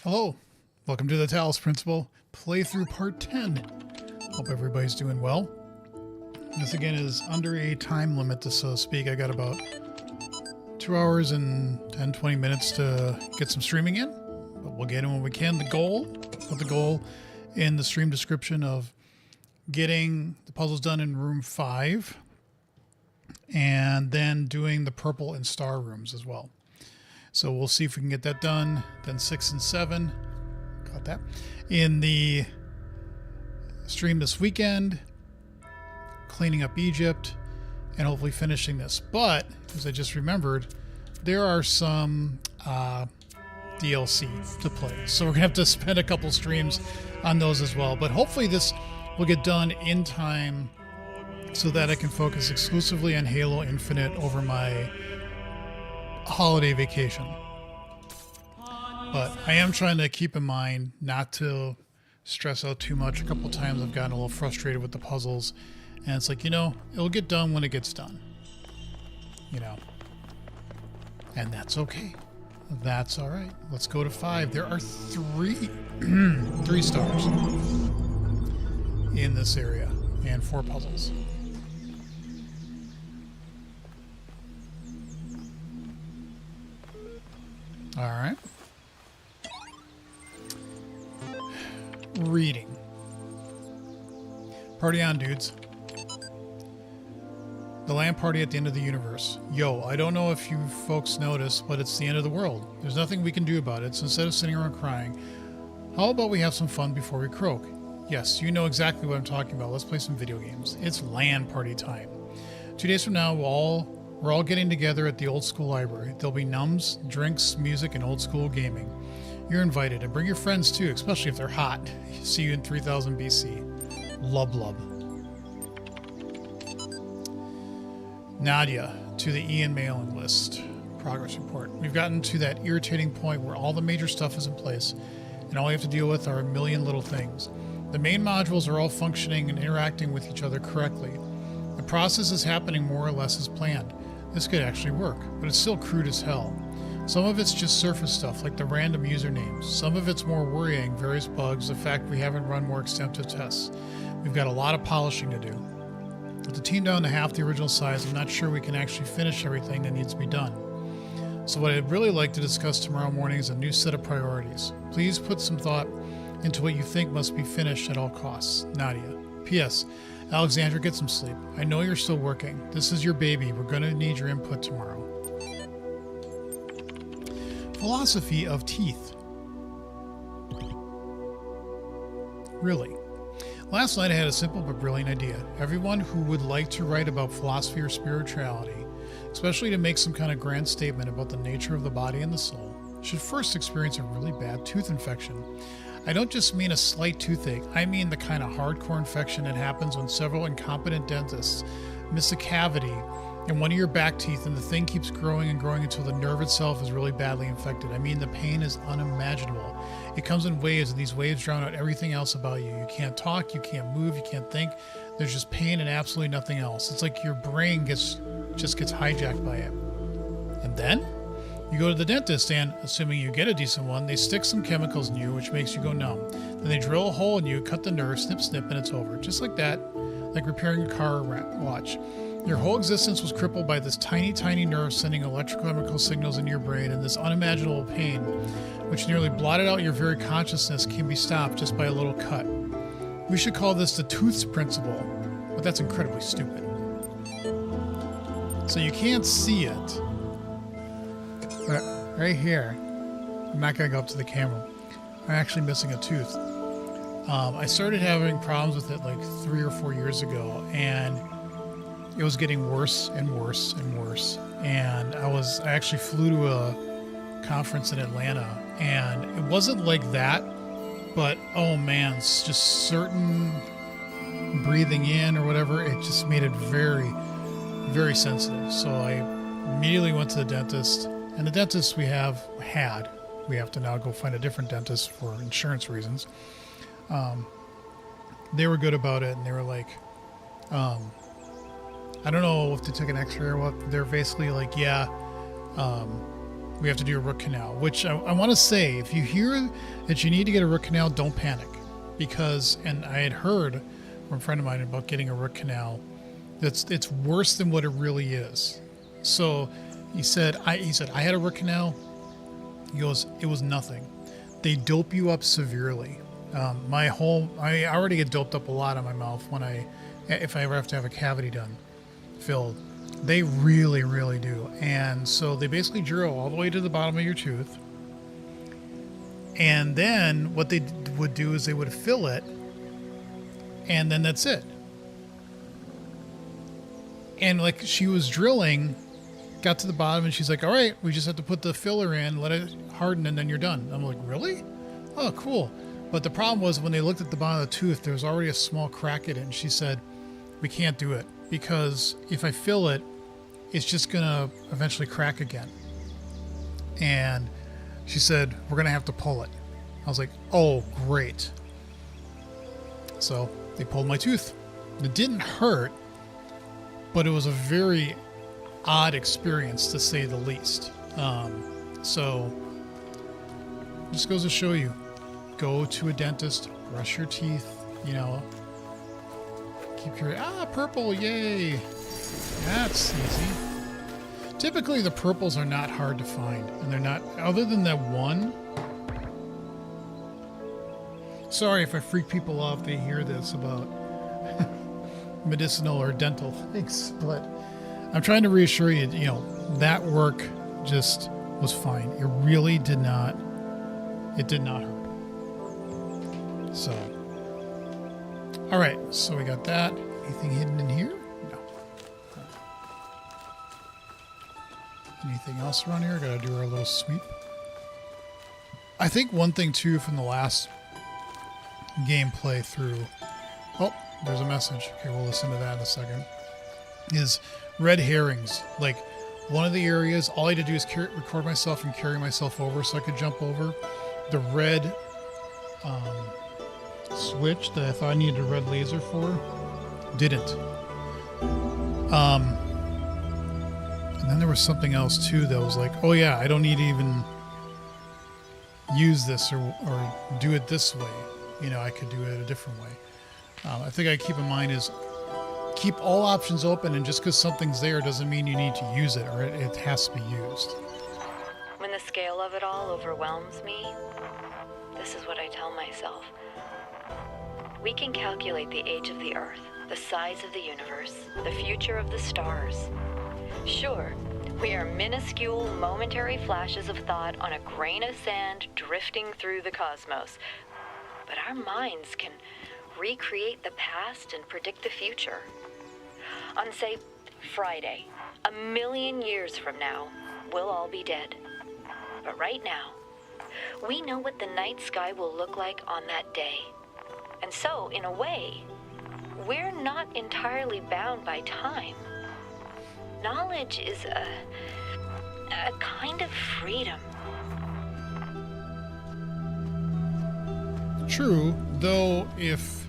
Hello, welcome to the Talos Principle playthrough part 10. Hope everybody's doing well. This again is under a time limit, so to speak. I got about 2 hours and 10-20 minutes to get some streaming in, but we'll get in when we can. Put the goal in the stream description of getting the puzzles done in room 5 and then doing the purple and star rooms as well. So we'll see if we can get that done. Then 6 and 7, got that, in the stream this weekend, cleaning up Egypt, and hopefully finishing this. But, as I just remembered, there are some DLC to play. So we're going to have to spend a couple streams on those as well. But hopefully this will get done in time so that I can focus exclusively on Halo Infinite over my holiday vacation. But I am trying to keep in mind not to stress out too much. A couple times I've gotten a little frustrated with the puzzles, and it's like, it'll get done when it gets done, and that's okay. That's all right. Let's go to 5. There are 3 stars in this area and 4 puzzles. All right. Reading. Party on, dudes. The land party at the end of the universe. Yo, I don't know if you folks noticed, but it's the end of the world. There's nothing we can do about it, so instead of sitting around crying, how about we have some fun before we croak? Yes, you know exactly what I'm talking about. Let's play some video games. It's land party time. 2 days from now, we're all getting together at the old school library. There'll be nums, drinks, music, and old school gaming. You're invited, and bring your friends too, especially if they're hot. See you in 3000 BC. Lub lub. Nadia, to the Ian mailing list. Progress report. We've gotten to that irritating point where all the major stuff is in place, and all we have to deal with are a million little things. The main modules are all functioning and interacting with each other correctly. The process is happening more or less as planned. This could actually work, but it's still crude as hell. Some of it's just surface stuff, like the random usernames. Some of it's more worrying, various bugs, the fact we haven't run more extensive tests. We've got a lot of polishing to do. With the team down to half the original size, I'm not sure we can actually finish everything that needs to be done. So what I'd really like to discuss tomorrow morning is a new set of priorities. Please put some thought into what you think must be finished at all costs. Nadia. P.S. Alexandra, get some sleep. I know you're still working. This is your baby. We're going to need your input tomorrow. Philosophy of teeth. Really? Last night I had a simple but brilliant idea. Everyone who would like to write about philosophy or spirituality, especially to make some kind of grand statement about the nature of the body and the soul, should first experience a really bad tooth infection. I don't just mean a slight toothache, I mean the kind of hardcore infection that happens when several incompetent dentists miss a cavity in one of your back teeth and the thing keeps growing and growing until the nerve itself is really badly infected. I mean, the pain is unimaginable. It comes in waves, and these waves drown out everything else about you. You can't talk, you can't move, you can't think. There's just pain and absolutely nothing else. It's like your brain just gets hijacked by it. And then you go to the dentist and, assuming you get a decent one, they stick some chemicals in you, which makes you go numb. Then they drill a hole in you, cut the nerve, snip, snip, and it's over. Just like that, like repairing a car or watch. Your whole existence was crippled by this tiny, tiny nerve sending electrochemical signals into your brain, and this unimaginable pain, which nearly blotted out your very consciousness, can be stopped just by a little cut. We should call this the tooth's principle, but that's incredibly stupid. So you can't see it. But right here, I'm not going to go up to the camera. I'm actually missing a tooth. I started having problems with it like 3 or 4 years ago, and it was getting worse and worse and worse. And I actually flew to a conference in Atlanta, and it wasn't like that, but oh man, it's just certain breathing in or whatever, it just made it very, very sensitive. So I immediately went to the dentist, and the dentist we have to now go find a different dentist for insurance reasons. They were good about it, and they were like, I don't know if they took an x-ray or what. They're basically like, yeah, we have to do a root canal, which I want to say, if you hear that you need to get a root canal, don't panic. Because, and I had heard from a friend of mine about getting a root canal, it's worse than what it really is. So he said I had a root canal. He goes, it was nothing. They dope you up severely. I already get doped up a lot on my mouth if I ever have to have a cavity done, filled. They really, really do. And so they basically drill all the way to the bottom of your tooth. And then what they would do is they would fill it, and then that's it. And like, she was drilling, got to the bottom, and she's like, all right, we just have to put the filler in, let it harden, and then you're done. I'm like, really? Oh, cool. But the problem was, when they looked at the bottom of the tooth, there was already a small crack in it, and she said, we can't do it, because if I fill it, it's just going to eventually crack again. And she said, we're going to have to pull it. I was like, oh, great. So they pulled my tooth. It didn't hurt, but it was a very odd experience, to say the least. So just goes to show you, go to a dentist, brush your teeth, keep your, purple, yay. That's easy. Typically the purples are not hard to find, and they're not, other than that one. Sorry if I freak people off, they hear this about medicinal or dental things, but I'm trying to reassure you, that work just was fine. It really did not hurt. So, all right, so we got that. Anything hidden in here? No. Anything else around here? Gotta do our little sweep. I think one thing too from the last gameplay through, oh, there's a message. Okay, we'll listen to that in a second. Is red herrings. Like, one of the areas, all I had to do is record myself and carry myself over so I could jump over. The red switch that I thought I needed a red laser for didn't. And then there was something else too that was like, oh yeah, I don't need to even use this or do it this way. I could do it a different way. I think I keep in mind is keep all options open, and just because something's there doesn't mean you need to use it, or it has to be used. When the scale of it all overwhelms me, this is what I tell myself. We can calculate the age of the Earth, the size of the universe, the future of the stars. Sure, we are minuscule, momentary flashes of thought on a grain of sand drifting through the cosmos. But our minds can recreate the past and predict the future. On, say, Friday, 1,000,000 years from now, we'll all be dead. But right now, we know what the night sky will look like on that day. And so, in a way, we're not entirely bound by time. Knowledge is a kind of freedom. True, though if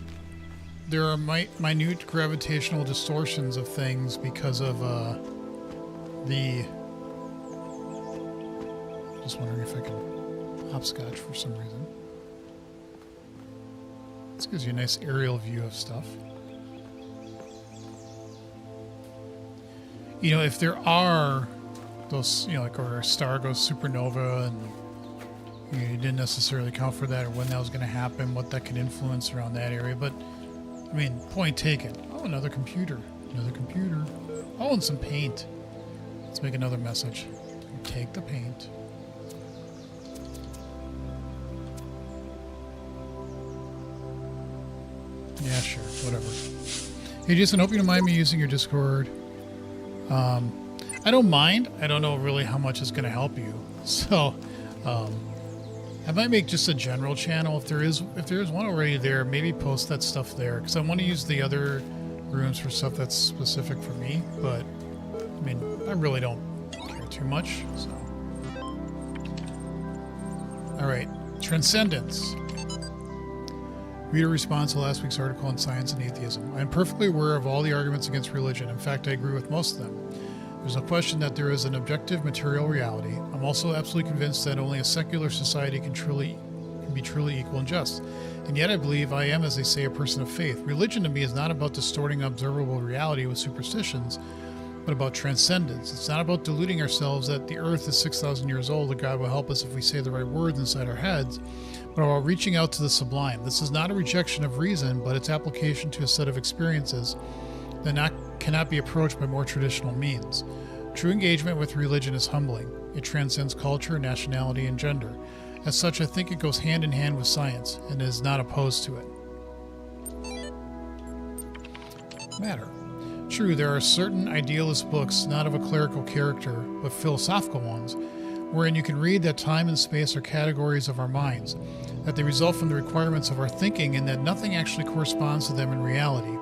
there are minute gravitational distortions of things because of just wondering if I can hopscotch for some reason. This gives you a nice aerial view of stuff. If there are those, or a star goes supernova and you didn't necessarily account for that, or when that was going to happen, what that could influence around that area. But, point taken. Oh, another computer. Another computer. Oh, and some paint. Let's make another message. Take the paint. Yeah, sure. Whatever. Hey, Jason, hope you don't mind me using your Discord. I don't mind. I don't know really how much it's going to help you. So, I might make just a general channel. If there is one already there, maybe post that stuff there, because I want to use the other rooms for stuff that's specific for me. But I really don't care too much. So, all right, Transcendence. Reader response to last week's article on science and atheism. I am perfectly aware of all the arguments against religion. In fact, I agree with most of them. There's no question that there is an objective material reality. I'm also absolutely convinced that only a secular society can be truly equal and just. And yet I believe I am, as they say, a person of faith. Religion to me is not about distorting observable reality with superstitions, but about transcendence. It's not about deluding ourselves that the earth is 6,000 years old, that God will help us if we say the right words inside our heads, but about reaching out to the sublime. This is not a rejection of reason, but its application to a set of experiences that cannot be approached by more traditional means. True engagement with religion is humbling. It transcends culture, nationality, and gender. As such, I think it goes hand in hand with science and is not opposed to it. Matter. True, there are certain idealist books, not of a clerical character, but philosophical ones, wherein you can read that time and space are categories of our minds, that they result from the requirements of our thinking, and that nothing actually corresponds to them in reality.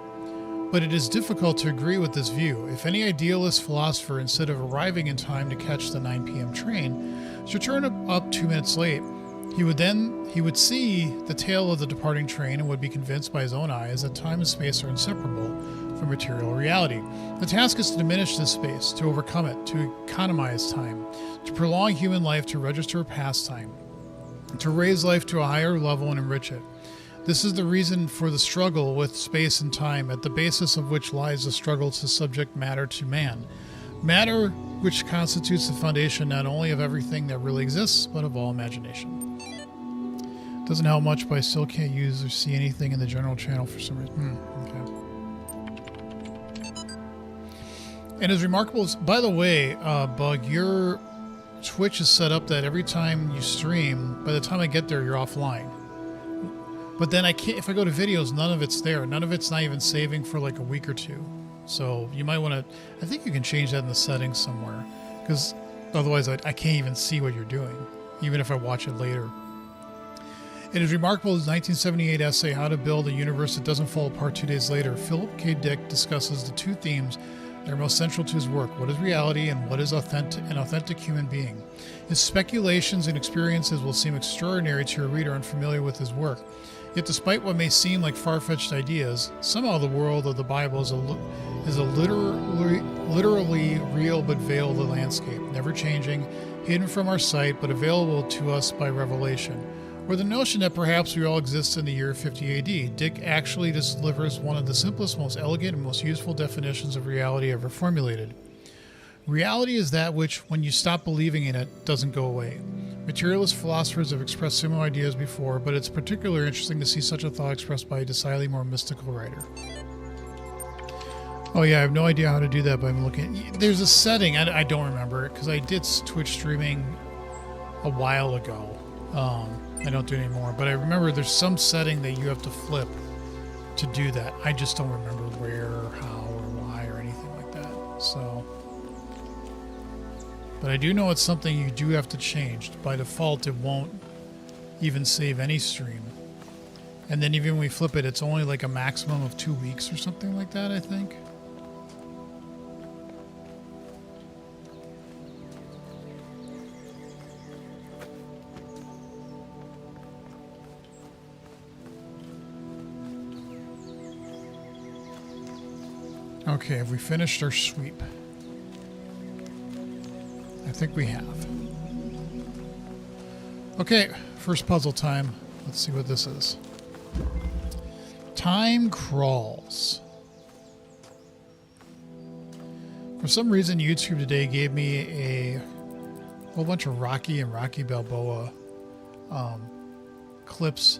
But it is difficult to agree with this view. If any idealist philosopher, instead of arriving in time to catch the 9 p.m. train, should turn up 2 minutes late, he would see the tail of the departing train and would be convinced by his own eyes that time and space are inseparable from material reality. The task is to diminish this space, to overcome it, to economize time, to prolong human life, to register a pastime, to raise life to a higher level and enrich it. This is the reason for the struggle with space and time, at the basis of which lies the struggle to subject matter to man. Matter which constitutes the foundation not only of everything that really exists, but of all imagination. Doesn't help much, but I still can't use or see anything in the general channel for some reason. Okay. And as remarkable as, by the way, Bug, your Twitch is set up that every time you stream, by the time I get there, you're offline. But then I can't, if I go to videos, none of it's there. None of it's not even saving for like a week or two. So you might want to, I think you can change that in the settings somewhere, because otherwise I can't even see what you're doing, even if I watch it later. It is remarkable his 1978 essay, How to Build a Universe That Doesn't Fall Apart 2 days later. Philip K. Dick discusses the two themes that are most central to his work: what is reality and what is an authentic human being. His speculations and experiences will seem extraordinary to a reader unfamiliar with his work. Yet despite what may seem like far-fetched ideas, somehow the world of the Bible is a literally real but veiled landscape, never changing, hidden from our sight, but available to us by revelation. Or the notion that perhaps we all exist in the year 50 AD. Dick actually delivers one of the simplest, most elegant, and most useful definitions of reality ever formulated. Reality is that which, when you stop believing in it, doesn't go away. Materialist philosophers have expressed similar ideas before, but it's particularly interesting to see such a thought expressed by a decidedly more mystical writer. Oh yeah, I have no idea how to do that, but I'm looking. There's a setting, I don't remember it, because I did Twitch streaming a while ago. I don't do it anymore, but I remember there's some setting that you have to flip to do that. I just don't remember where, or how, or why, or anything like that. So, but I do know it's something you do have to change. By default, it won't even save any stream. And then even when we flip it, it's only like a maximum of 2 weeks or something like that, I think. Okay, have we finished our sweep? I think we have. Okay, first puzzle time. Let's see what this is. Time crawls. For some reason, YouTube today gave me a whole bunch of Rocky and Rocky Balboa clips,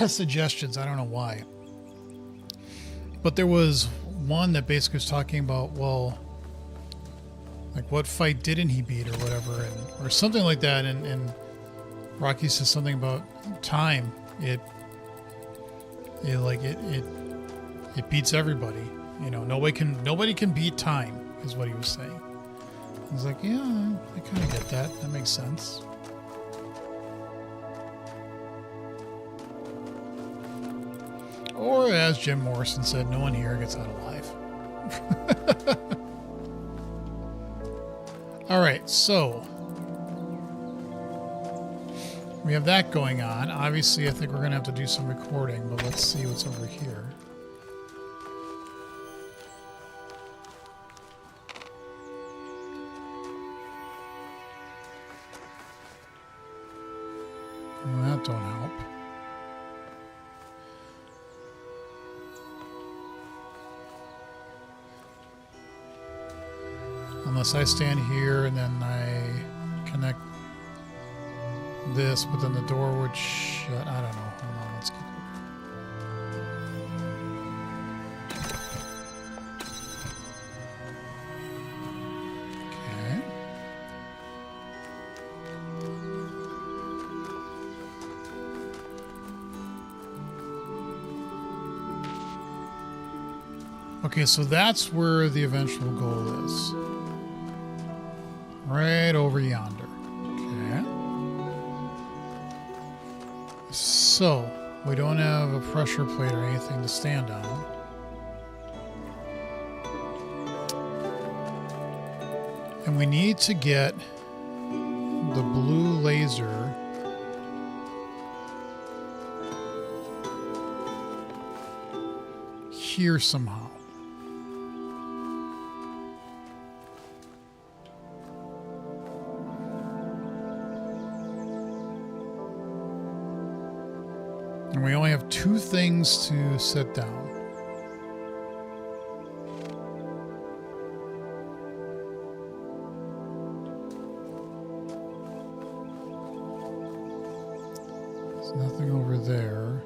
suggestions. I don't know why. But there was one that basically was talking about, well, like what fight didn't he beat or whatever, or something like that. And Rocky says something about time. It beats everybody. You know, nobody can beat time, is what he was saying. I was like, yeah, I kind of get that. That makes sense. Or as Jim Morrison said, no one here gets out alive. All right, so we have that going on. Obviously, I think we're going to have to do some recording, but let's see what's over here. that don't help. Unless I stand here and then I connect this, but then the door would shut. I don't know. Hold on, let's keep looking. Okay. Okay, so that's where the eventual goal is. Right over yonder. Okay. So, we don't have a pressure plate or anything to stand on. And we need to get the blue laser here somehow. And we only have 2 things to set down. There's nothing over there.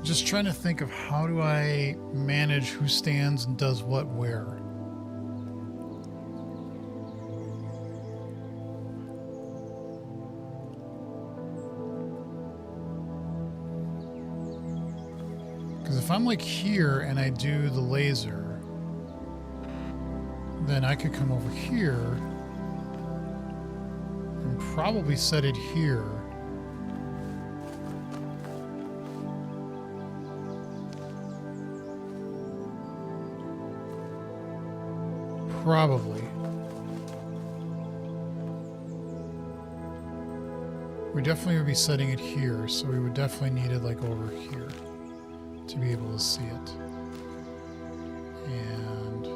Just trying to think of how do I manage who stands and does what where. Because if I'm like here and I do the laser, then I could come over here and probably set it here. Probably. We definitely would be setting it here, so we would definitely need it like over here to be able to see it. And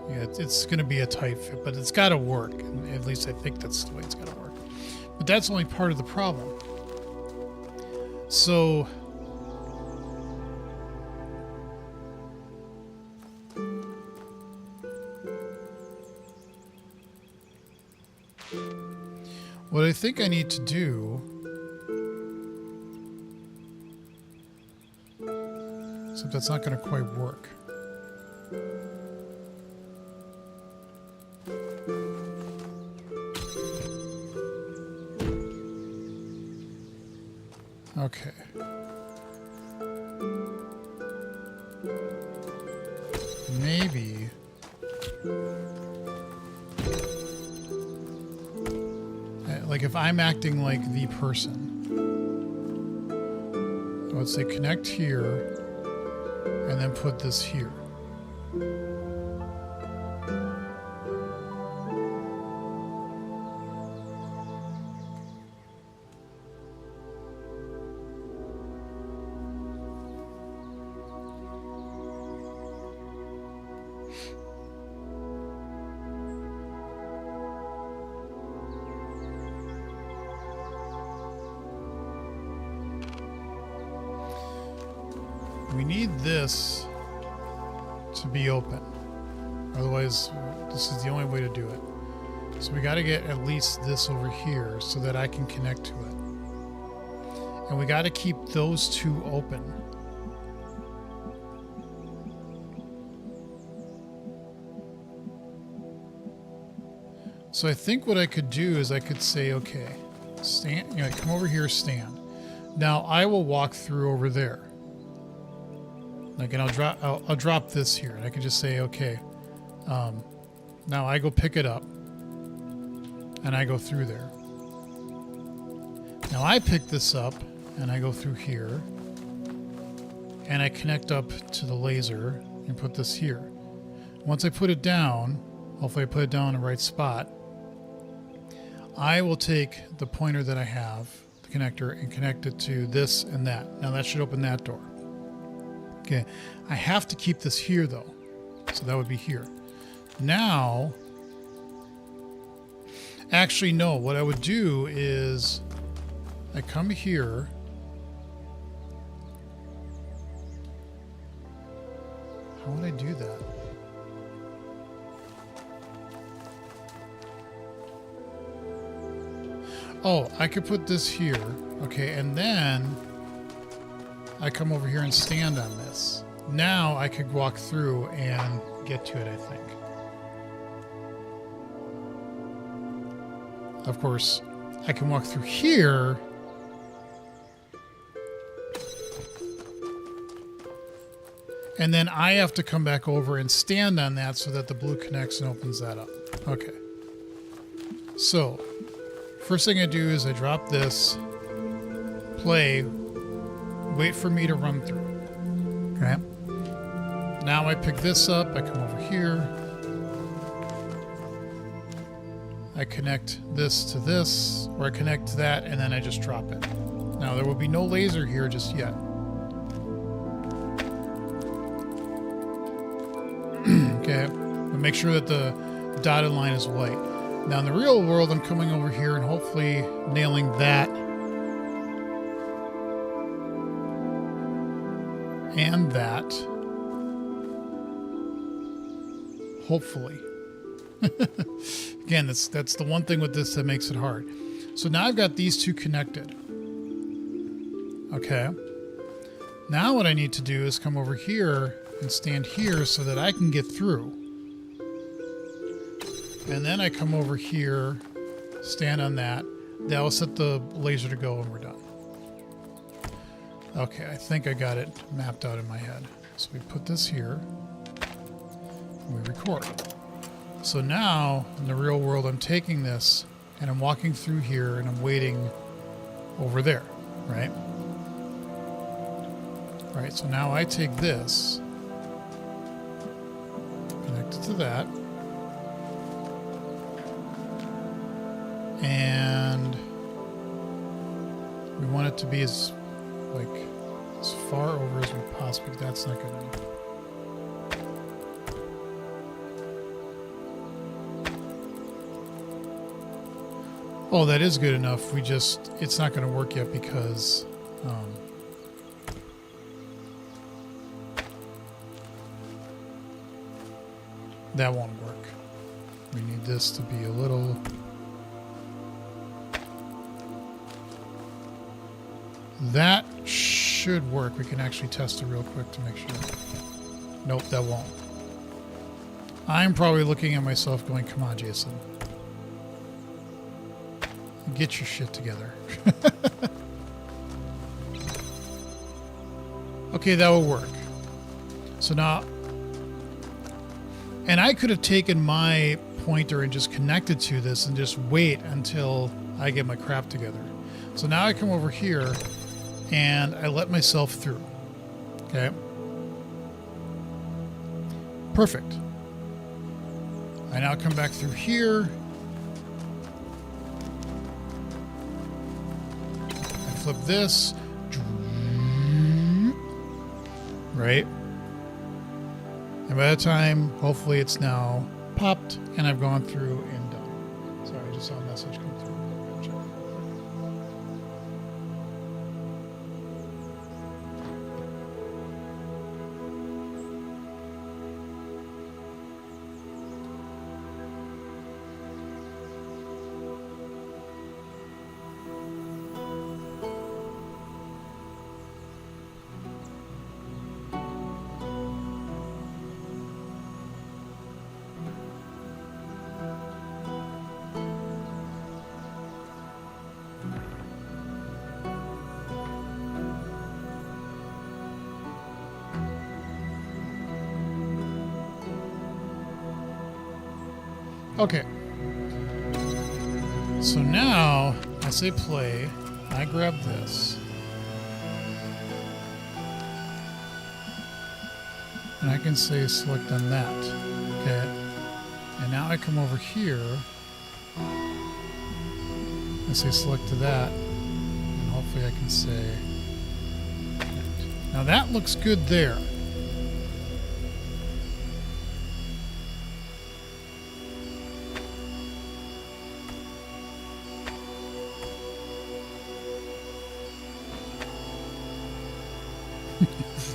yeah, it's going to be a tight fit, but it's got to work. And at least I think that's the way it's got to work. But that's only part of the problem. So what I think I need to do, except that's not going to quite work. Okay. Maybe. Like if I'm acting like the person, I would say connect here and then put this here. We need this to be open. Otherwise, this is the only way to do it. So we got to get at least this over here so that I can connect to it. And we got to keep those 2 open. So I think what I could do is I could say, okay, stand, come over here, stand. Now I will walk through over there. Like, and I'll drop this here, and I can just say, okay, Now I go pick it up. And I go through there. Now I pick this up and I go through here. And I connect up to the laser and put this here. Once I put it down, hopefully I put it down in the right spot, I will take the pointer that I have, the connector, and connect it to this and that. Now that should open that door. Okay, I have to keep this here though. So that would be here. Now, actually no, what I would do is I come here. How would I do that? Oh, I could put this here. Okay, and then I come over here and stand on this. Now I could walk through and get to it, I think. Of course, I can walk through here. And then I have to come back over and stand on that so that the blue connects and opens that up. Okay. So, first thing I do is I drop this, play, wait for me to run through. Okay. Now I pick this up, I come over here. I connect this to this, or I connect to that, and then I just drop it. Now there will be no laser here just yet. Okay, but make sure that the dotted line is white. Now in the real world, I'm coming over here and hopefully nailing that and that. Hopefully. Again, that's the one thing with this that makes it hard. So now I've got these two connected. Okay. Now what I need to do is come over here and stand here so that I can get through. And then I come over here, stand on that. That will set the laser to go and we're done. Okay, I think I got it mapped out in my head. So we put this here and we record. So now, in the real world, I'm taking this and I'm walking through here and I'm waiting over there, right? All right, so now I take this, connect it to that, and we want it to be as far over as we possibly. That's not good enough. Oh, that is good enough. It's not going to work yet because that won't work. We need this to be a little... That should work. We can actually test it real quick to make sure. Nope, that won't. I'm probably looking at myself going, come on, Jason. Get your shit together. Okay, that will work. So now... And I could have taken my pointer and just connected to this and just wait until I get my crap together. So now I come over here and I let myself through. Okay. Perfect. I now come back through here. I flip this. Right? And by that time, hopefully it's now popped and I've gone through and done. Sorry, I just saw a message come through. Check. Okay. So now, I say play. I grab this. And I can say select on that. Okay. And now I come over here. I say select to that. And hopefully I can say connect. Now that looks good there.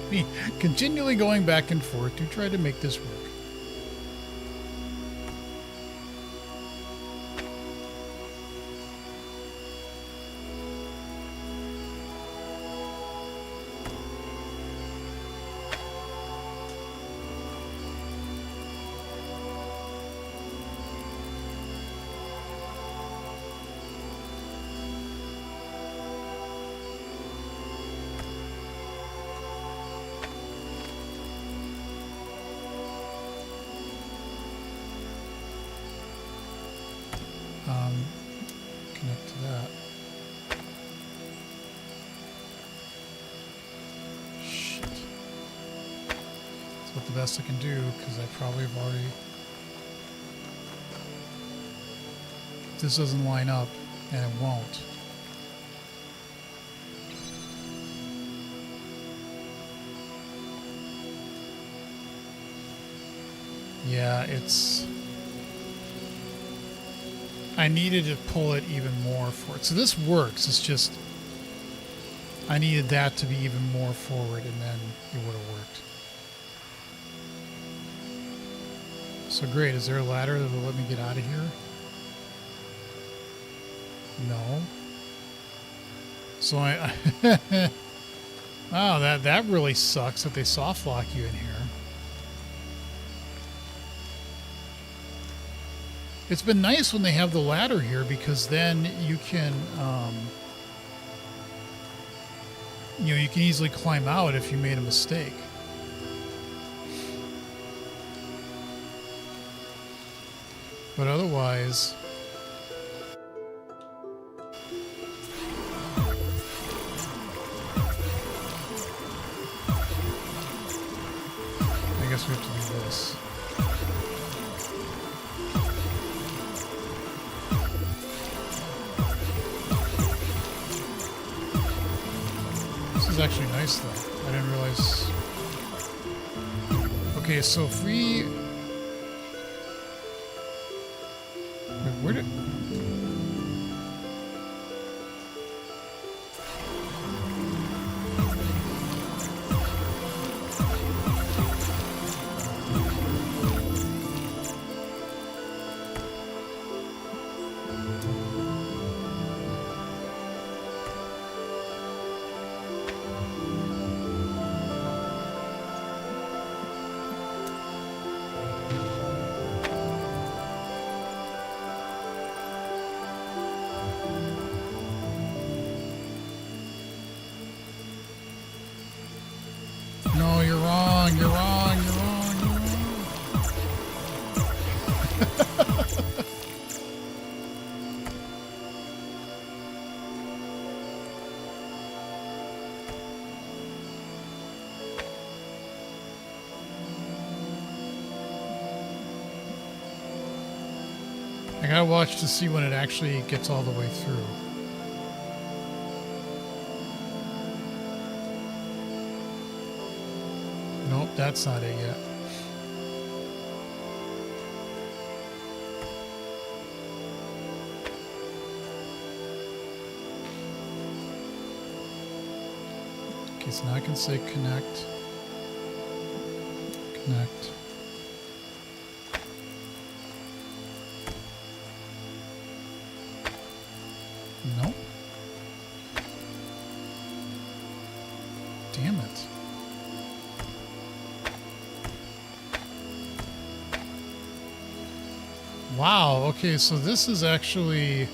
Me continually going back and forth to try to make this work. Connect to that. Shit. That's about the best I can do, because I probably have already... This doesn't line up, and it won't. Yeah, it's... I needed to pull it even more forward. So this works. It's just I needed that to be even more forward, and then it would have worked. So great. Is there a ladder that will let me get out of here? No. So I... Wow, that really sucks that they soft lock you in here. It's been nice when they have the ladder here, because then you can, you can easily climb out if you made a mistake. But otherwise... I guess we have to do this. This is actually nice, though. I didn't realize... Okay, so if we... Wait, where did... No, you're wrong, you're wrong, you're wrong, you're wrong. I gotta watch to see when it actually gets all the way through. Nope, that's not it yet. Okay, so now I can say connect. Connect. Nope. Damn it. Wow, okay, so this is actually...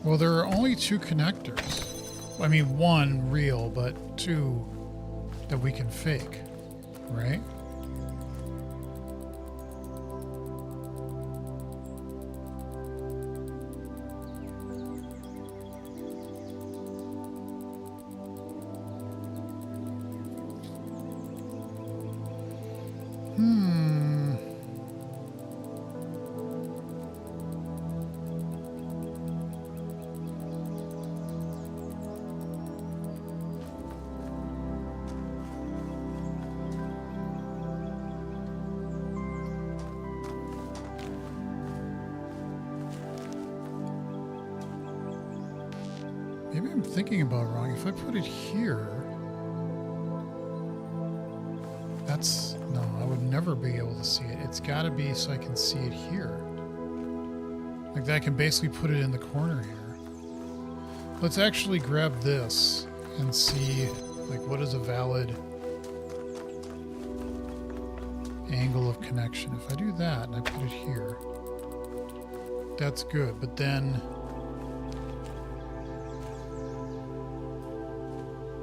Well, there are only 2 connectors. I mean, 1 real, but 2 that we can fake, right? Maybe I'm thinking about it wrong. If I put it here, that's... No, I would never be able to see it. It's got to be so I can see it here. Like that, I can basically put it in the corner here. Let's actually grab this and see, like, what is a valid angle of connection. If I do that and I put it here, that's good. But then...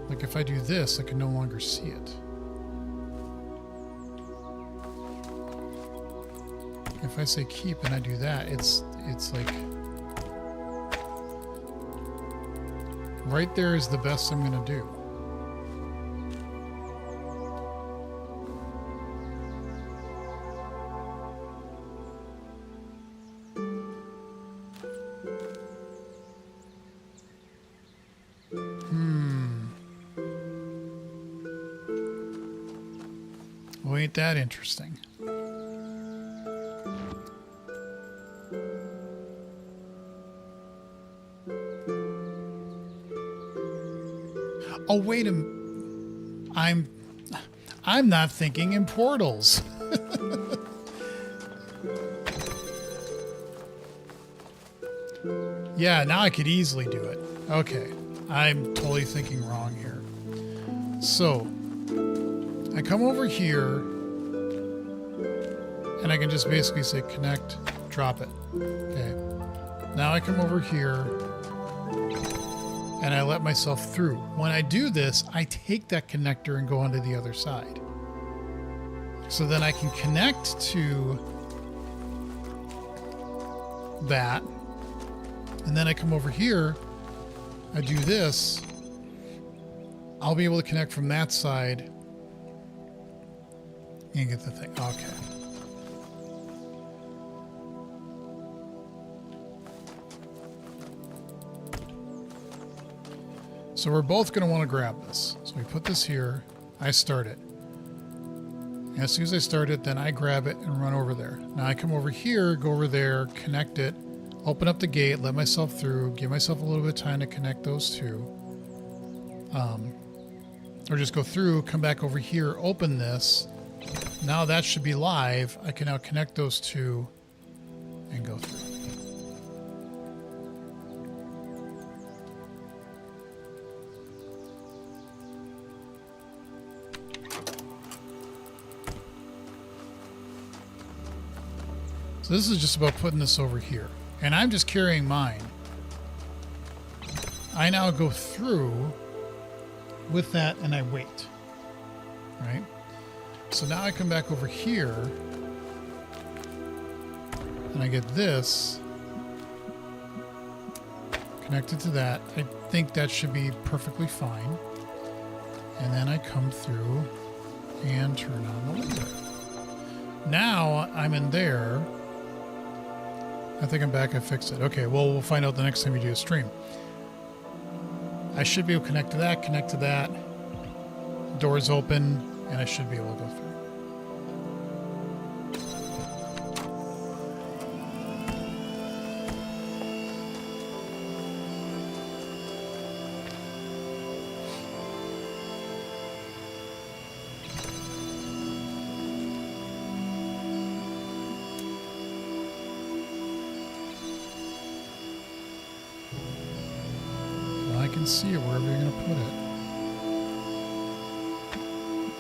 like if I do this, I can no longer see it. If I say keep and I do that, it's like right there is the best I'm gonna do. Well, ain't that interesting? Oh, wait a minute. I'm not thinking in portals. Yeah, now I could easily do it. Okay. I'm totally thinking wrong here. So, I come over here, and I can just basically say connect, drop it. Okay. Now I come over here, and I let myself through. When I do this, I take that connector and go onto the other side. So then I can connect to that, and then I come over here, I do this, I'll be able to connect from that side and get the thing. Okay. So we're both going to want to grab this. So we put this here. I start it. And as soon as I start it, then I grab it and run over there. Now I come over here, go over there, connect it, open up the gate, let myself through, give myself a little bit of time to connect those two. Or just go through, come back over here, open this. Now that should be live. I can now connect those two and go through. So this is just about putting this over here. And I'm just carrying mine. I now go through with that and I wait. Right? So now I come back over here and I get this connected to that. I think that should be perfectly fine. And then I come through and turn on the laser. Now I'm in there. I think I'm back. I fixed it. Okay, well, we'll find out the next time we do a stream. I should be able to connect to that. Doors open, and I should be able to go through. I can see it wherever you're going to put it.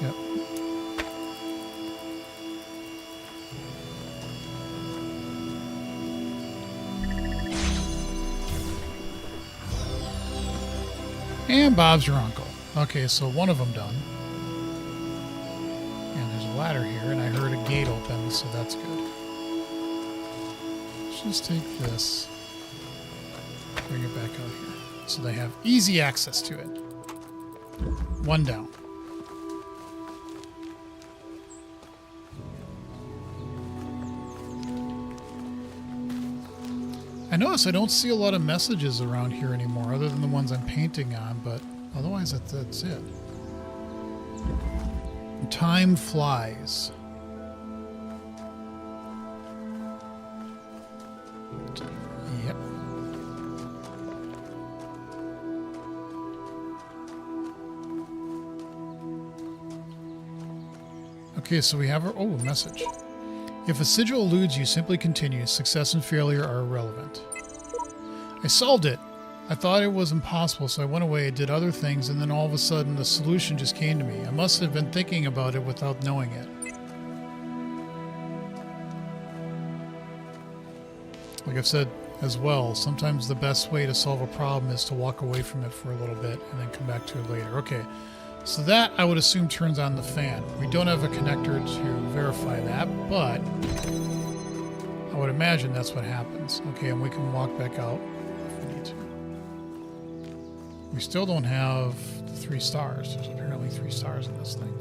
Yep. And Bob's your uncle. Okay, so one of them done. And there's a ladder here, and I heard a gate open, so that's good. Let's just take this, bring it back out here, so they have easy access to it. One down. I notice I don't see a lot of messages around here anymore, other than the ones I'm painting on, but otherwise that's it. Time flies. Yep. Okay, so we have our... Oh, a message. If a sigil eludes you, simply continue. Success and failure are irrelevant. I solved it. I thought it was impossible, so I went away, did other things, and then all of a sudden the solution just came to me. I must have been thinking about it without knowing it. Like I've said as well, sometimes the best way to solve a problem is to walk away from it for a little bit and then come back to it later. Okay. So that, I would assume, turns on the fan. We don't have a connector to verify that, but I would imagine that's what happens. Okay, and we can walk back out if we need to. We still don't have the 3 stars. There's apparently 3 stars in this thing.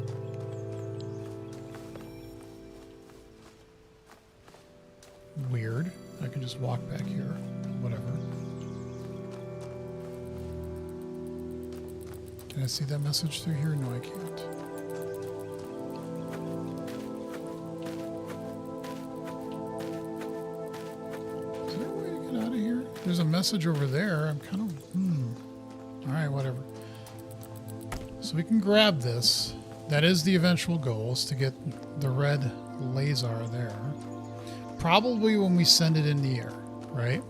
Weird. I can just walk back here. Whatever. Can I see that message through here? No, I can't. Is there a way to get out of here? There's a message over there. I'm kind of... Alright, whatever. So we can grab this. That is the eventual goal, is to get the red laser there. Probably when we send it in the air, right?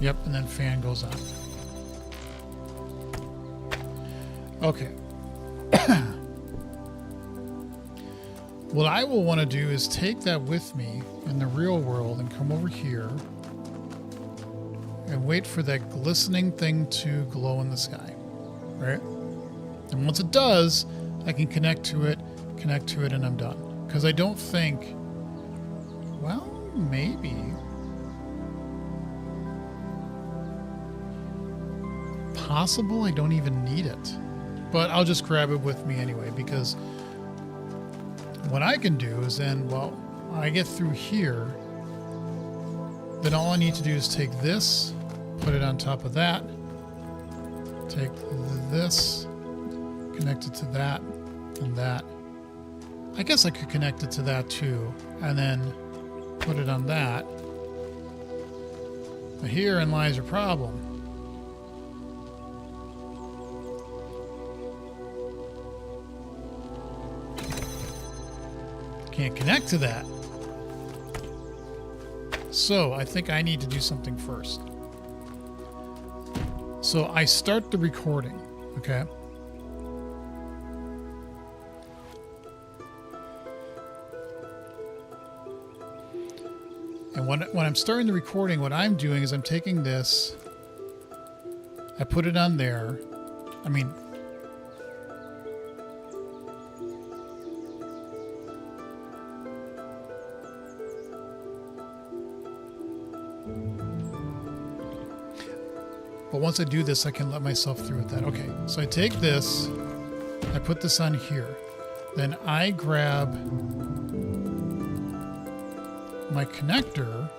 Yep, and then fan goes on. Okay. What I will want to do is take that with me in the real world and come over here and wait for that glistening thing to glow in the sky, right? And once it does, I can connect to it, and I'm done. Because I don't think, well, maybe... possible I don't even need it, but I'll just grab it with me anyway, because what I can do is then, well, I get through here, then all I need to do is take this, put it on top of that, take this, connect it to that and that. I guess I could connect it to that too, and then put it on that. But herein lies your problem. Can't connect to that. So I think I need to do something first. So I start the recording, okay? And when I'm starting the recording, what I'm doing is I'm taking this, I put it on there. I mean, but once I do this, I can let myself through with that. Okay, so I take this, I put this on here. Then I grab my connector,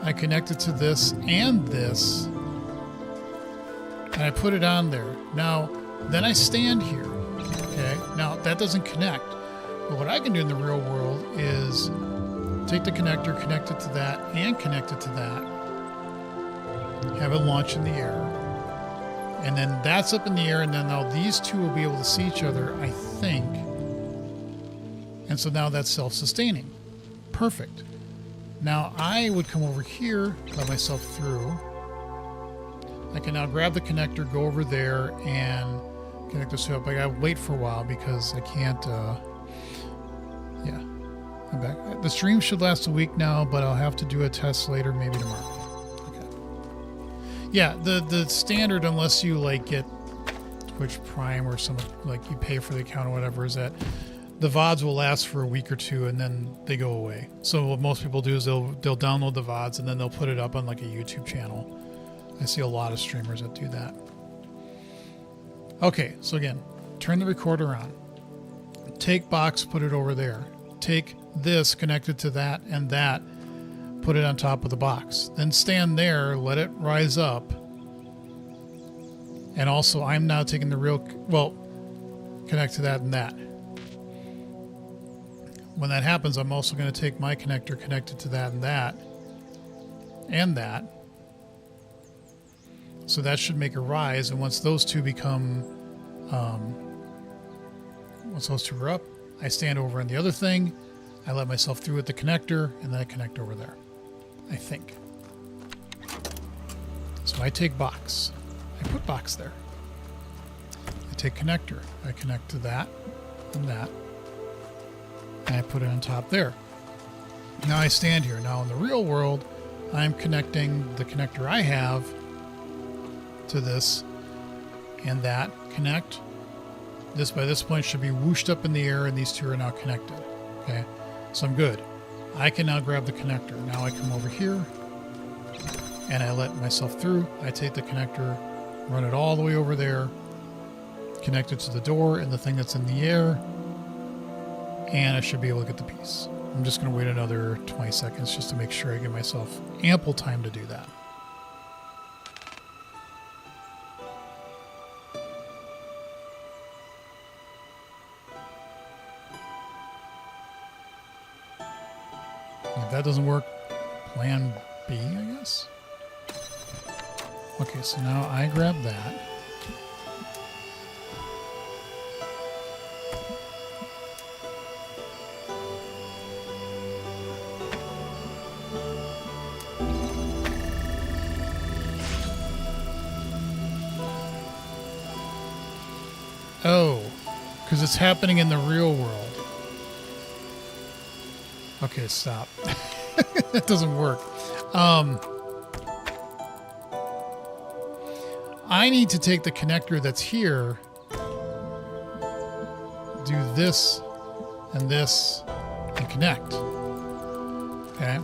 I connect it to this and this, and I put it on there. Now, then I stand here, okay? Now, that doesn't connect, but what I can do in the real world is take the connector, connect it to that, and connect it to that. Have it launch in the air. And then that's up in the air, and then now these two will be able to see each other, I think. And so now that's self-sustaining. Perfect. Now I would come over here, let myself through. I can now grab the connector, go over there, and connect this up. I gotta wait for a while because I can't, yeah. I'm back. The stream should last a week now, but I'll have to do a test later, maybe tomorrow. Okay. Yeah, the standard, unless you like get Twitch Prime or some, like you pay for the account or whatever, is that the VODs will last for a week or two and then they go away. So what most people do is they'll download the VODs and then they'll put it up on like a YouTube channel. I see a lot of streamers that do that. Okay, so again, turn the recorder on. Take box, put it over there. Take this, connect it to that and that, put it on top of the box. Then stand there, let it rise up. And also, I'm now taking the real, well, connect to that and that. When that happens, I'm also going to take my connector connected to that and that. And that. So that should make a rise, and once those two become, once those two are up, I stand over on the other thing, I let myself through with the connector, and then I connect over there. I think. So I take box. I put box there. I take connector. I connect to that and that, and I put it on top there. Now I stand here. Now in the real world, I'm connecting the connector I have to this and that, connect. This by this point should be whooshed up in the air, and these two are now connected. Okay, so I'm good. I can now grab the connector. Now I come over here and I let myself through. I take the connector, run it all the way over there, connect it to the door and the thing that's in the air, and I should be able to get the piece. I'm just going to wait another 20 seconds just to make sure I give myself ample time to do that. If that doesn't work, plan B, I guess. Okay, so now I grab that. Oh, because it's happening in the real world. Okay, stop. That doesn't work. I need to take the connector that's here, do this, and connect. Okay.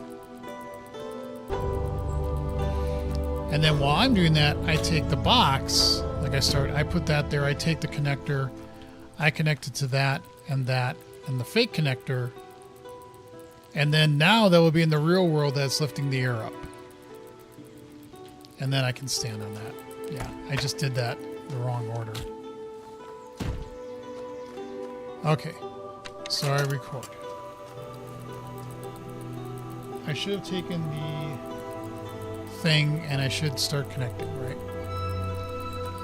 And then while I'm doing that, I take the box, like I put that there, I take the connector, I connect it to that, and the fake connector. And then now that will be in the real world that's lifting the air up. And then I can stand on that. Yeah, I just did that the wrong order. Okay, so I record. I should have taken the thing and I should start connecting, right?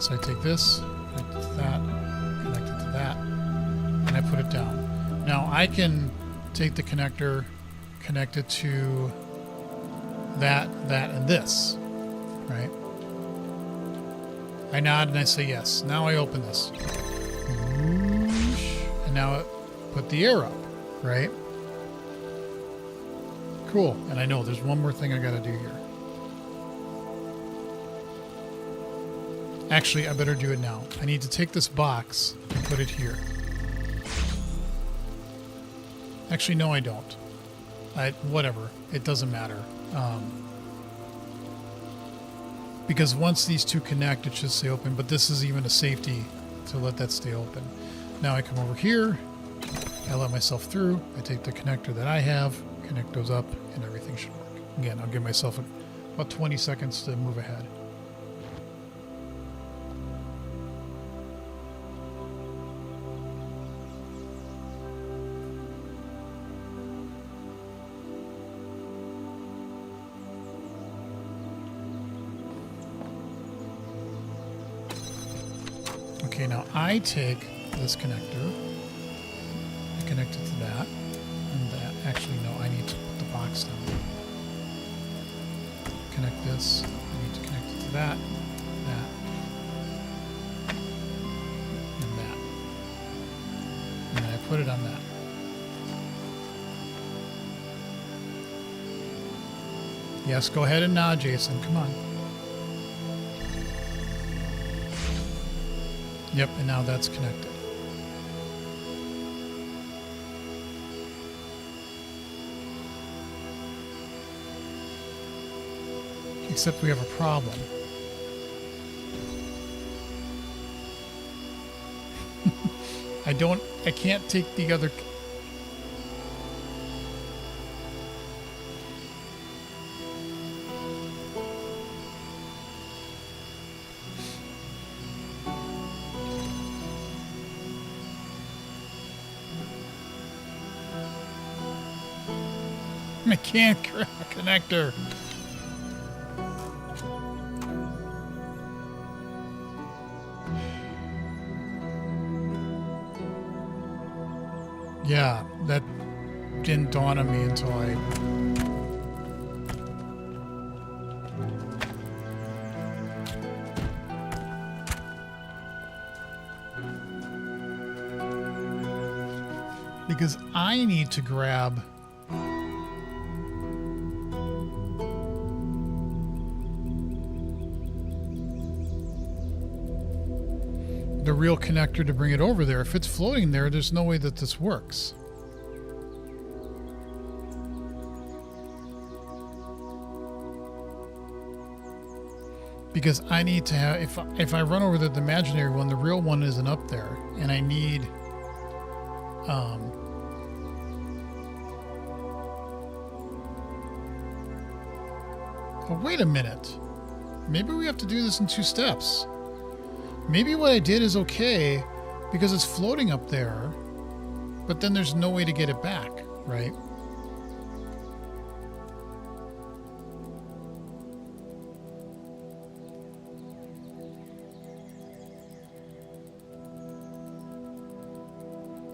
So I take this, connect it to that, connect it to that, and I put it down. Now I can take the connector, connect it to that, and this, right? I nod and I say yes. Now I open this. And now it put the air up, right? Cool. And I know there's one more thing I gotta do here. Actually, I better do it now. I need to take this box and put it here. Actually, no, I don't. Whatever. It doesn't matter. Because once these two connect, it should stay open. But this is even a safety to let that stay open. Now I come over here. I let myself through. I take the connector that I have, connect those up, and everything should work. Again, I'll give myself about 20 seconds to move ahead. Okay, now I take this connector, I connect it to that, and that. Actually, no, I need to put the box down. connect this. I need to connect it to that, that, and that. And then I put it on that. Yes, go ahead and nod, Jason. Come on. Yep, and now that's connected. Except we have a problem. I can't take the other... I can't grab a connector. Yeah, that didn't dawn on me until I... Because I need to grab... the real connector to bring it over there. If it's floating there, there's no way that this works. Because I need to have, if I run over the imaginary one, the real one isn't up there, and I need oh, wait a minute. Maybe we have to do this in 2 steps. Maybe what I did is okay because it's floating up there, but then there's no way to get it back, right?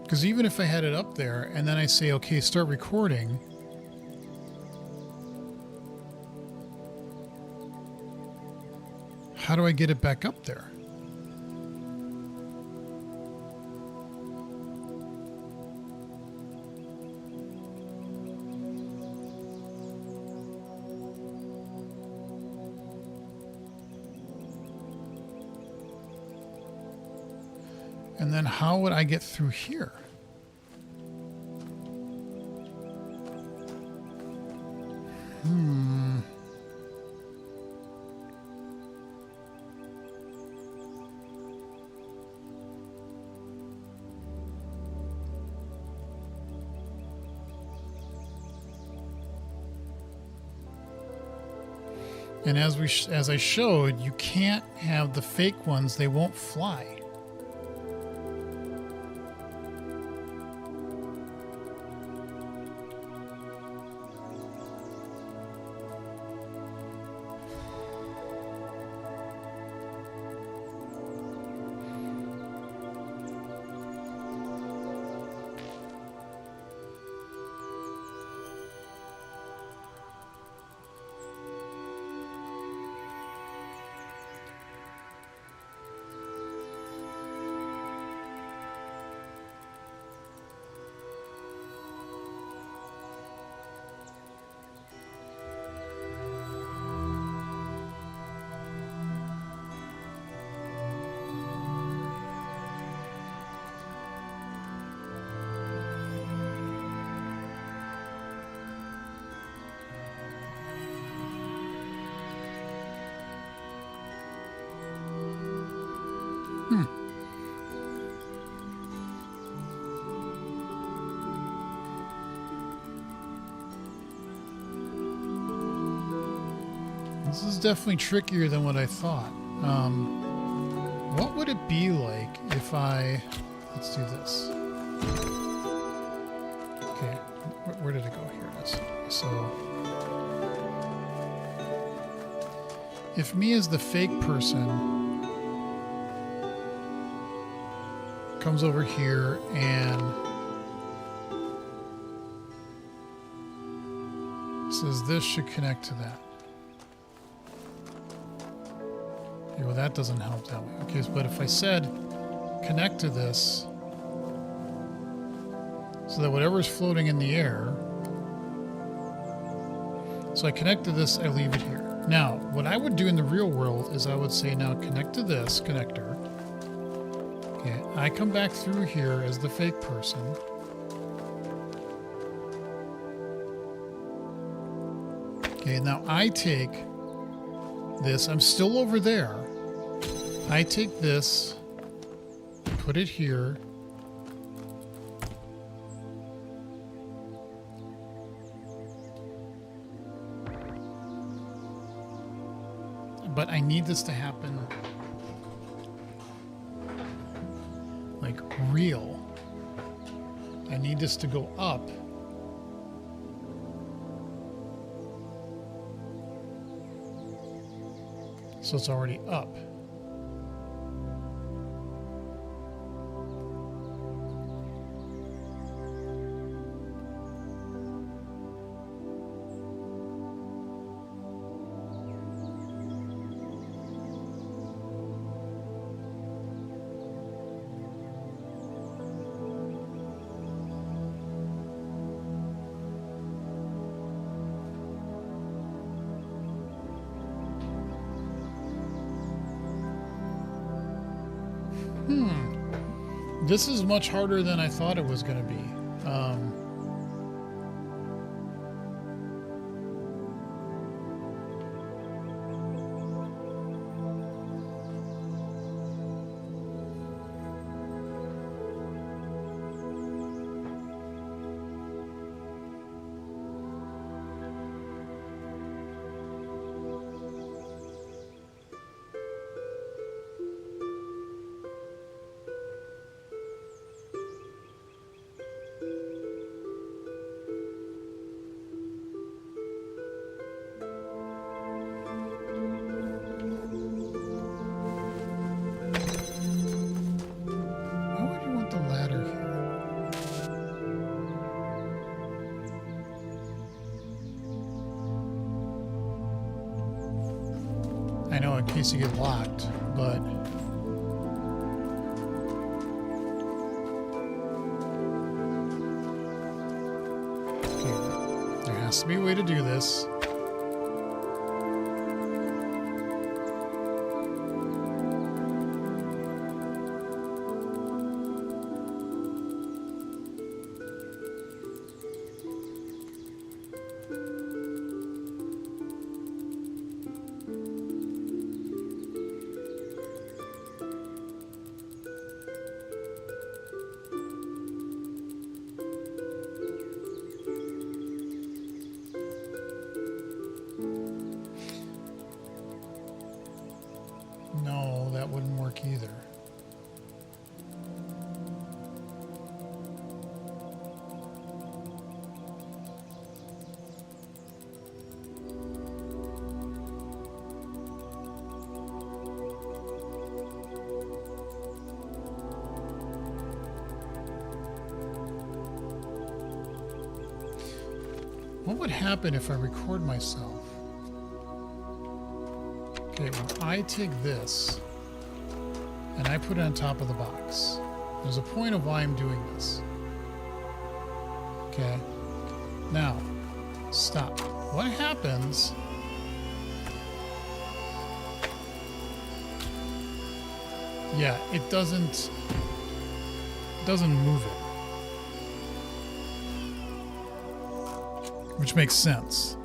Because even if I had it up there and then I say, okay, start recording, how do I get it back up there? And then how would I get through here? And as I showed, you can't have the fake ones, they won't fly. This is definitely trickier than what I thought. What would it be like if I... Let's do this. Okay, where did it go? Here it is. So... if me as the fake person comes over here and says this should connect to that. Okay, well that doesn't help that way. Okay, but if I said connect to this so that whatever's floating in the air, so I connect to this, I leave it here. Now, what I would do in the real world is I would say now connect to this connector. Okay, I come back through here as the fake person. Okay, now I take this. I'm still over there. I take this, put it here. But I need this to happen like real. I need this to go up. So it's already up. This is much harder than I thought it was going to be. Why would you want the ladder here? I know in case you get locked, but okay, there has to be a way to do this. No, that wouldn't work either. What would happen if I record myself? Okay, well, I take this and I put it on top of the box. There's a point of why I'm doing this. Okay, now stop. What happens? Yeah, it doesn't move it, which makes sense.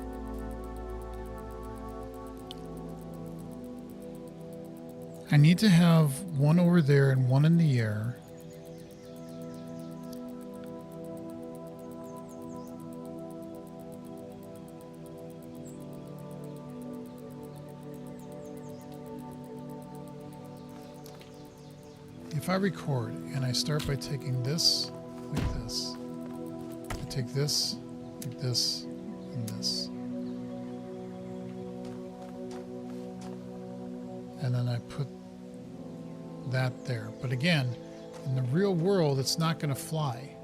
I need to have one over there and one in the air. If I record and I start by taking this like this, I take this like this and this. And then I put that there. But again, in the real world, it's not going to fly.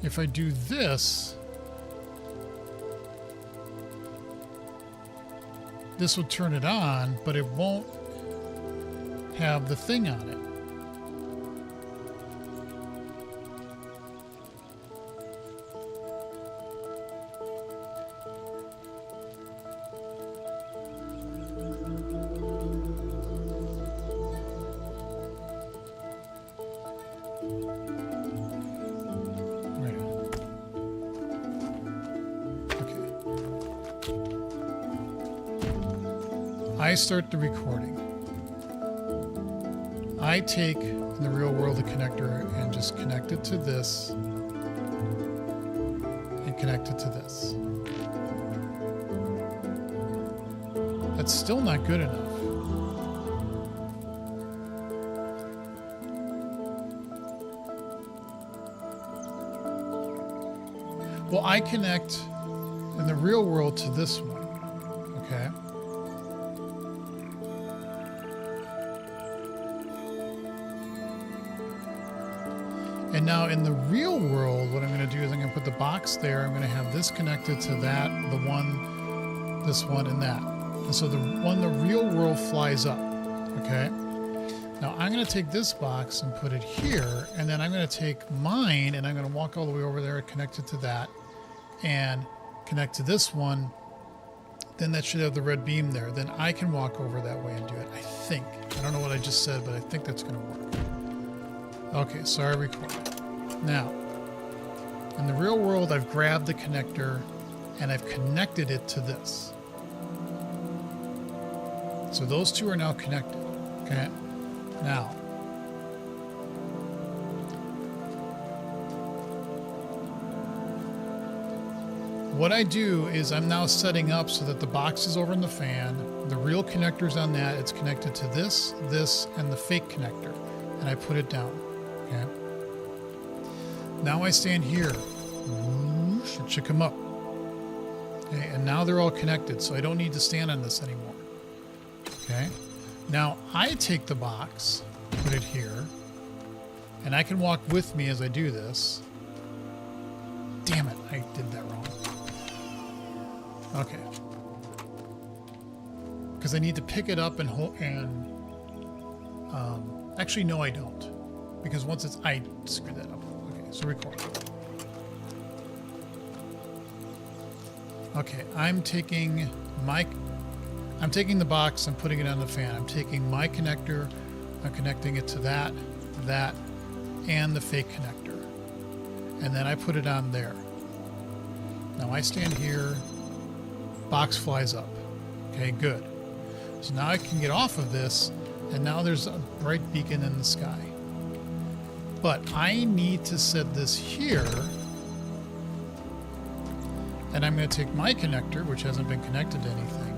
if I do this, this would turn it on, but it won't have the thing on it. I start the recording. I take, in the real world, the connector and just connect it to this and connect it to this. That's still not good enough. Well, I connect in the real world to this one, okay? And now in the real world, what I'm going to do is I'm going to put the box there. I'm going to have this connected to that, the one, this one, and that. And so the real world flies up, okay? Now I'm going to take this box and put it here, and then I'm going to take mine and I'm going to walk all the way over there, connect it to that, and connect to this one. Then that should have the red beam there. Then I can walk over that way and do it, I think. I don't know what I just said, but I think that's going to work. Okay, so I record. Now, in the real world, I've grabbed the connector and I've connected it to this. So those two are now connected. Okay. Now, what I do is I'm now setting up so that the box is over in the fan. The real connector's on that. It's connected to this, and the fake connector. And I put it down. Okay. Now I stand here. It should come up. Okay, and now they're all connected, so I don't need to stand on this anymore. Okay. Now I take the box, put it here, and I can walk with me as I do this. Damn it, I did that wrong. Okay. Because I need to pick it up and hold, and actually no I don't. Because once it's, I screwed that up. Okay, so record. Okay, I'm taking the box and putting it on the fan. I'm taking my connector, I'm connecting it to that, and the fake connector. And then I put it on there. Now I stand here, box flies up. Okay, good. So now I can get off of this, and now there's a bright beacon in the sky. But I need to set this here, and I'm going to take my connector, which hasn't been connected to anything,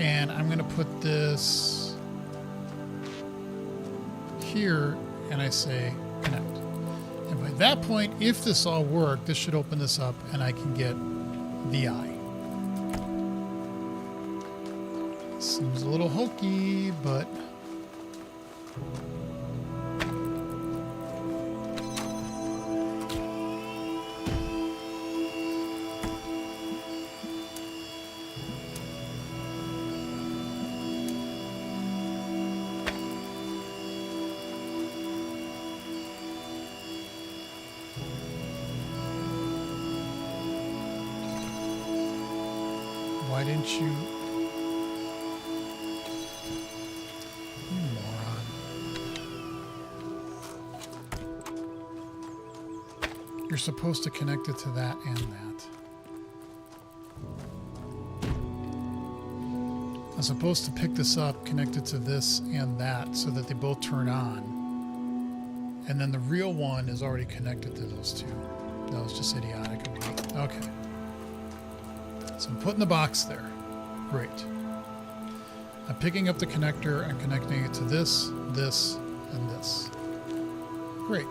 and I'm going to put this here, and I say connect. And by that point, if this all worked, this should open this up, and I can get the eye. Seems a little hokey, but why didn't you? You're supposed to connect it to that and that. I'm supposed to pick this up, connect it to this and that so that they both turn on. And then the real one is already connected to those two. That was just idiotic of me. Okay. So I'm putting the box there. Great. I'm picking up the connector and connecting it to this, and this. Great.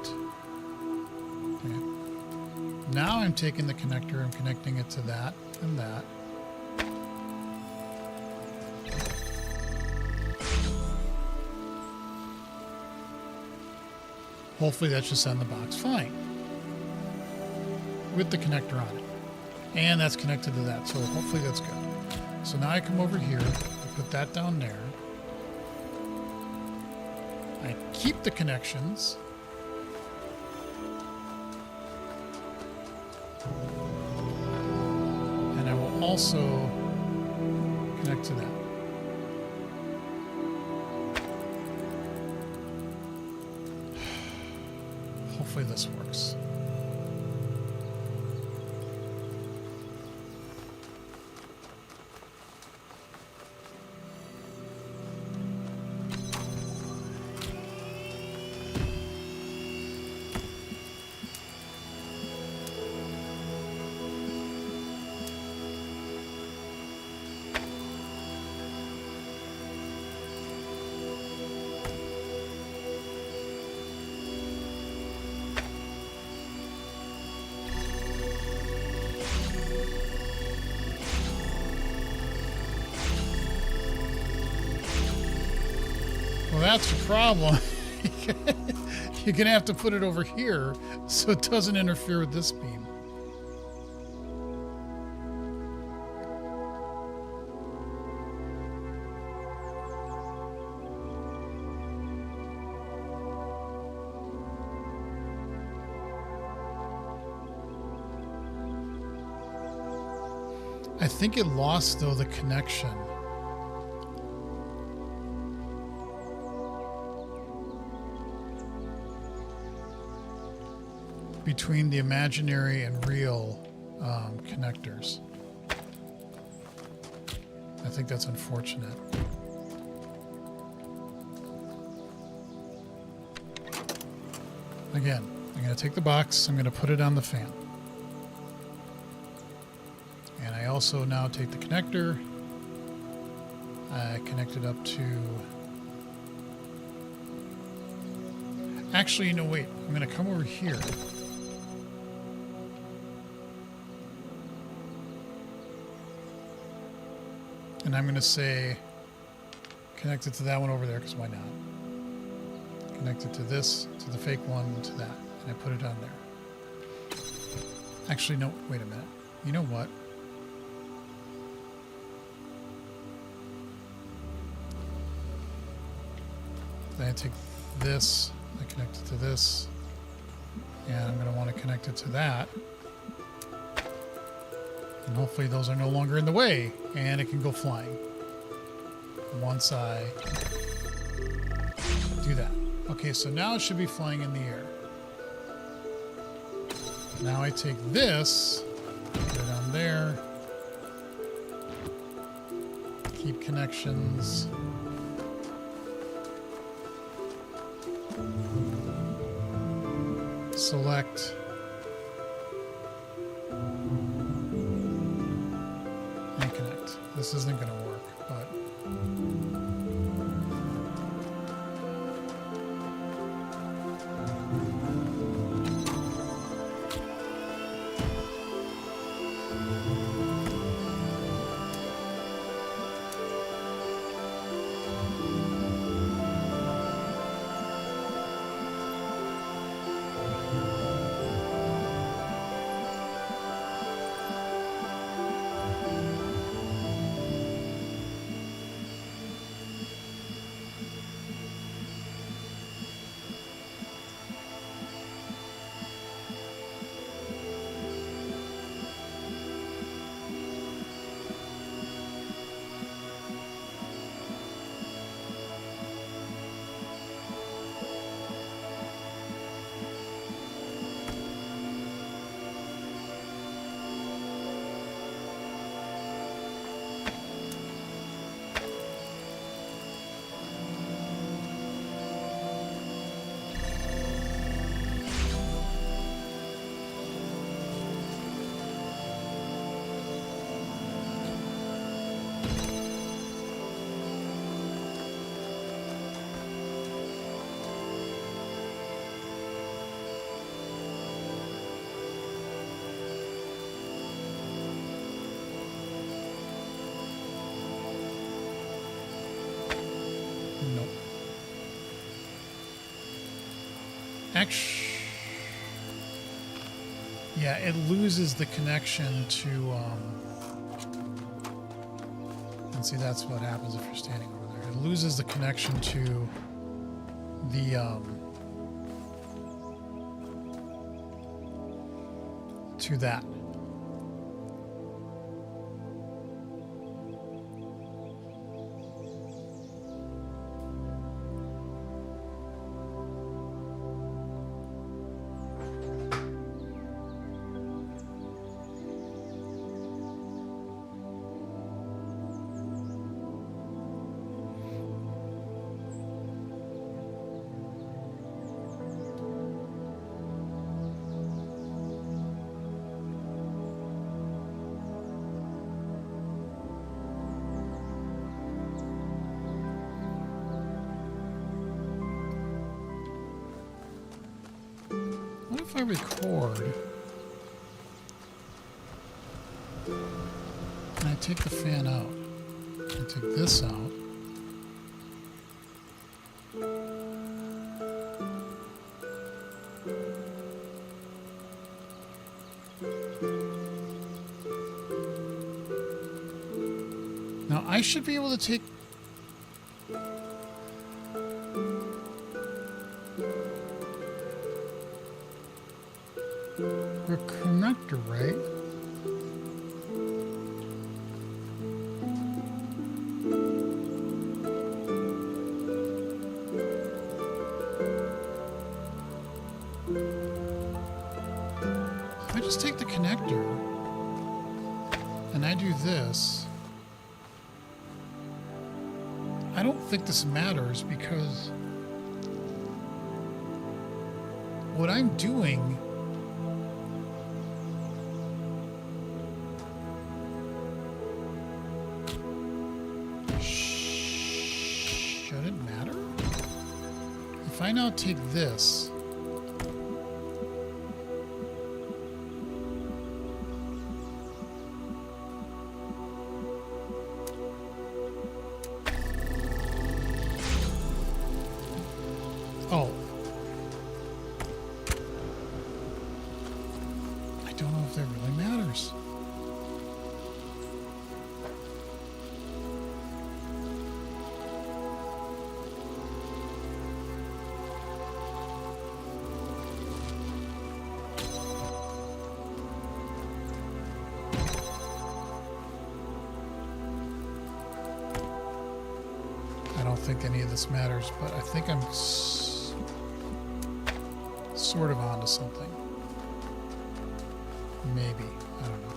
Okay. Now I'm taking the connector and connecting it to that and that. Hopefully that should send the box flying with the connector on it. And that's connected to that, so hopefully that's good. So now I come over here, I put that down there. I keep the connections. And I will also connect to that. Hopefully this works. Well, that's the problem. You're going to have to put it over here so it doesn't interfere with this beam. I think it lost, though, the connection. Between the imaginary and real connectors. I think that's unfortunate. Again, I'm going to take the box, I'm going to put it on the fan. And I also now take the connector, I connect it up to... Actually, no, wait, I'm going to come over here. And I'm going to say, connect it to that one over there, because why not? Connect it to this, to the fake one, to that. And I put it on there. Actually, no, wait a minute. You know what? Then I take this, I connect it to this, and I'm going to want to connect it to that. And hopefully those are no longer in the way, and it can go flying once I do that. Okay, so now it should be flying in the air. Now I take this, put it on there, keep connections. Select. And connect. This isn't going to work, but... actually, yeah, it loses the connection to, and see, that's what happens if you're standing over there. It loses the connection to the, to that. What if I record and I take the fan out? I take this out. Now I should be able to take a connector, right? If I just take the connector and I do this, I don't think this matters because what I'm doing should it matter? If I now take this I don't know if that really matters. I don't think any of this matters, but I think I'm sort of onto something. Maybe. I don't know.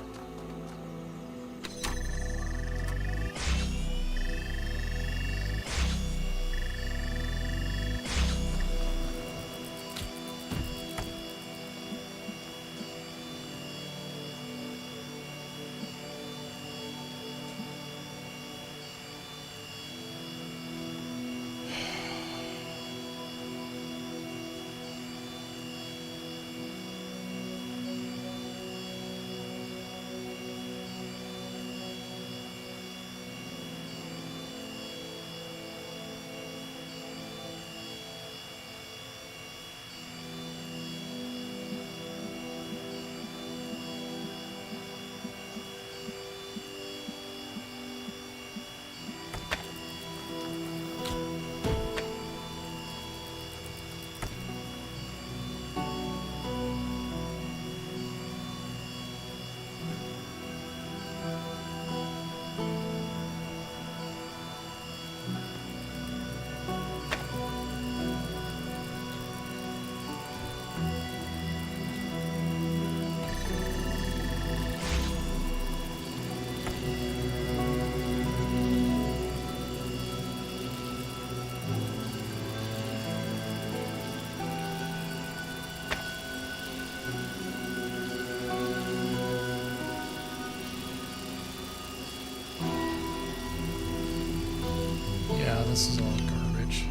This is all garbage.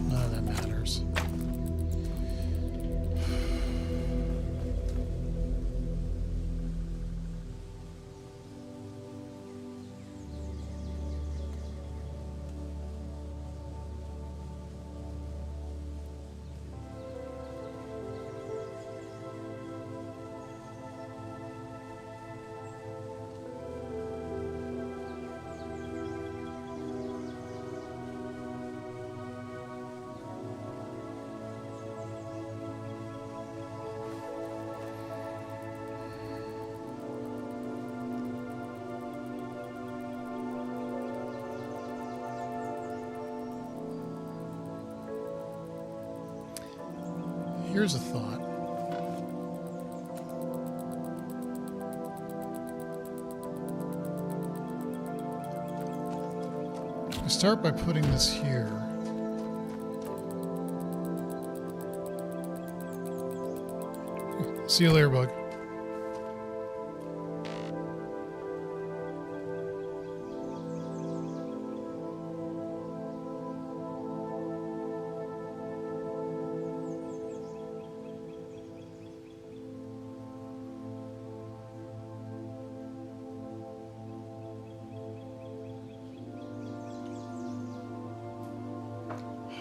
None of that matters. here's a thought. I start by putting this here. See you later, bug.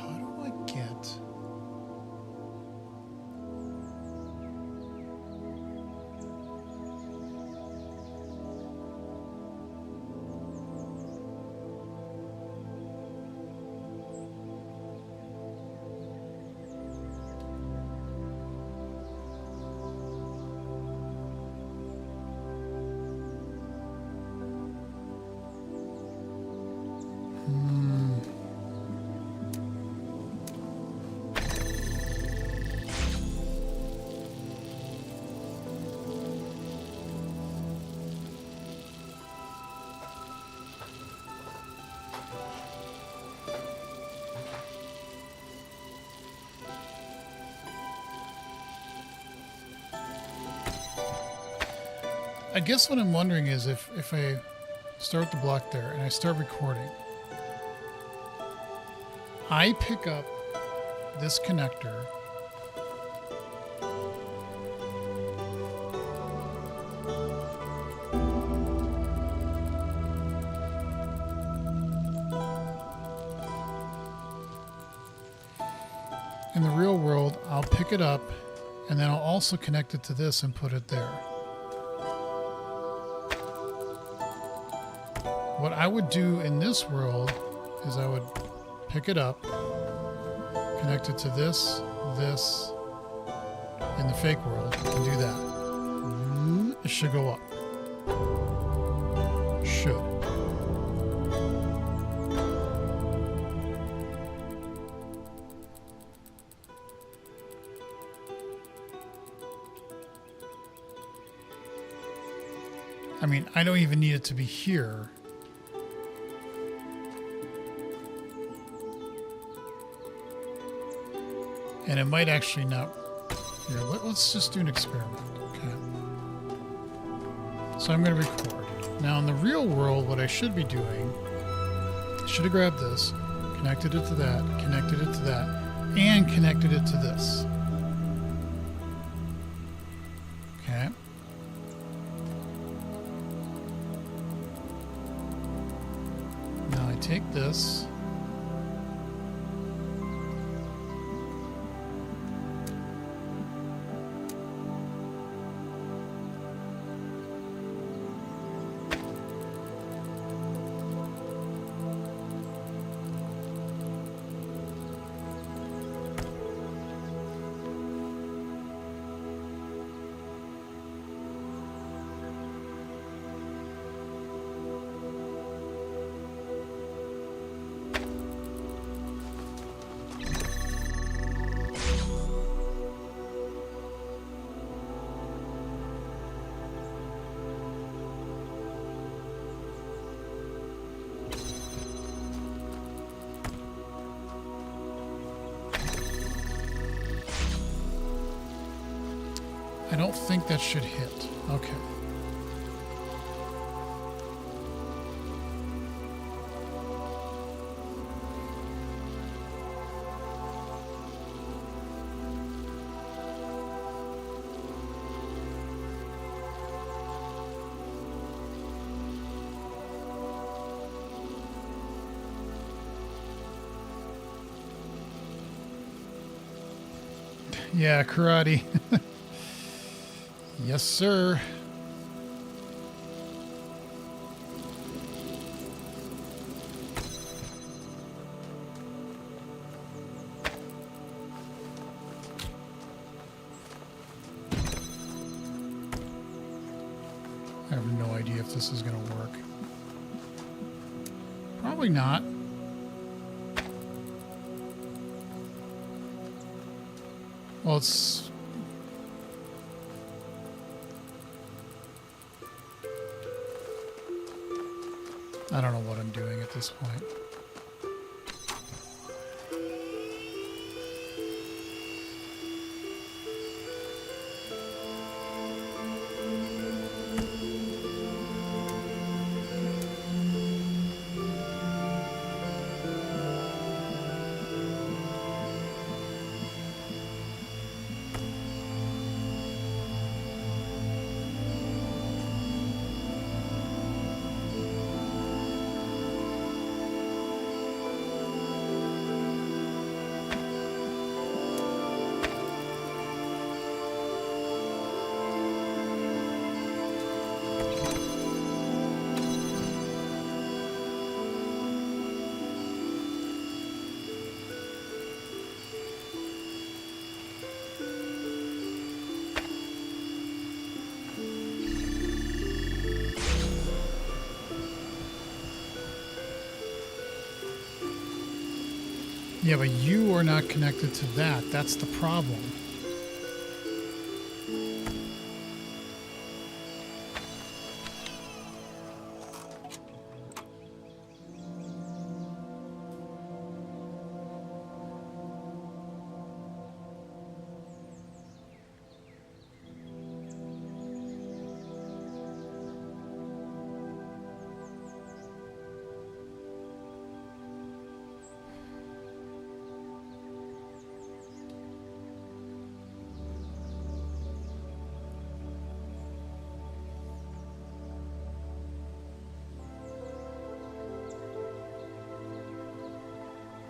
How do I get... I guess what I'm wondering is if I start the block there and I start recording, I pick up this connector, in the real world, I'll pick it up and then I'll also connect it to this and put it there. What I would do in this world is I would pick it up, connect it to this, this, in the fake world, and do that. It should go up. Should. I mean, I don't even need it to be here. And it might actually not... Here, let's just do an experiment. Okay. So I'm going to record. Now in the real world, what I should be doing, I should have grabbed this, connected it to that, connected it to that, and connected it to this. Okay. Now I take this. I don't think that should hit. Okay. Yeah, karate. Yes, sir. I have no idea if this is going to work. Probably not. Well, it's... I don't know what I'm doing at this point. Yeah, but you are not connected to that. That's the problem.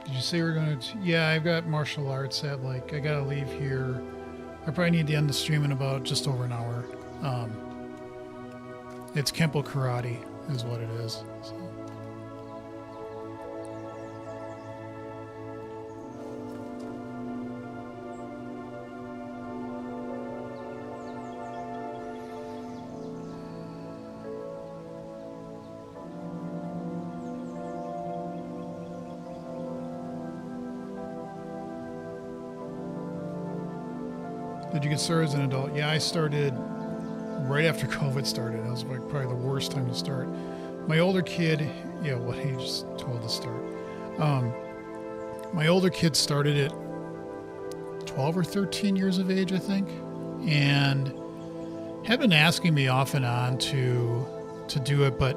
Did you say we're going to... Yeah, I've got martial arts at, like, I gotta leave here. I probably need to end the stream in about just over an hour. It's Kempo Karate is what it is. So. Did you get started as an adult? Yeah, I started right after COVID started. That was like probably the worst time to start. My older kid, yeah, what he just told to start. My older kid started at 12 or 13 years of age, I think, and had been asking me off and on to do it, but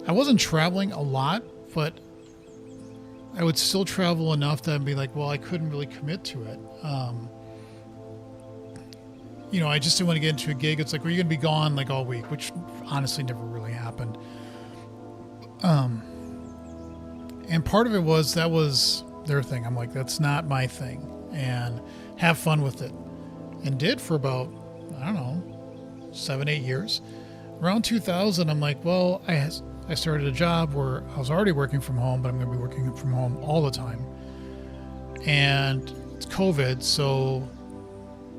I wasn't traveling a lot, but I would still travel enough that I'd be like, well, I couldn't really commit to it. You know, I just didn't want to get into a gig. It's like, well, you're going to be gone like all week, which honestly never really happened. And part of it was, that was their thing. I'm like, that's not my thing. And have fun with it. And did for about, I don't know, 7-8 years. Around 2000, I'm like, well, I started a job where I was already working from home, but I'm going to be working from home all the time. And it's COVID, so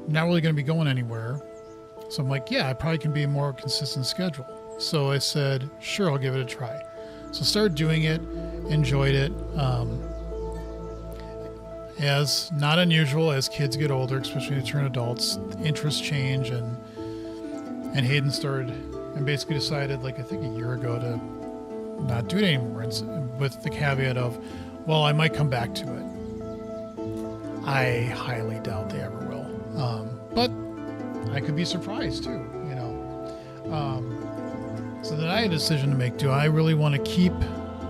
not really going to be going anywhere. So I'm like, yeah, I probably can be a more consistent schedule. So I said, sure, I'll give it a try. So started doing it, enjoyed it. As not unusual as kids get older, especially when they turn adults, interests change, and Hayden started and basically decided, like I think a year ago, to not do it anymore, and with the caveat of, well, I might come back to it. I highly doubt they ever will. But I could be surprised too, you know. So then I had a decision to make. Do I really want to keep?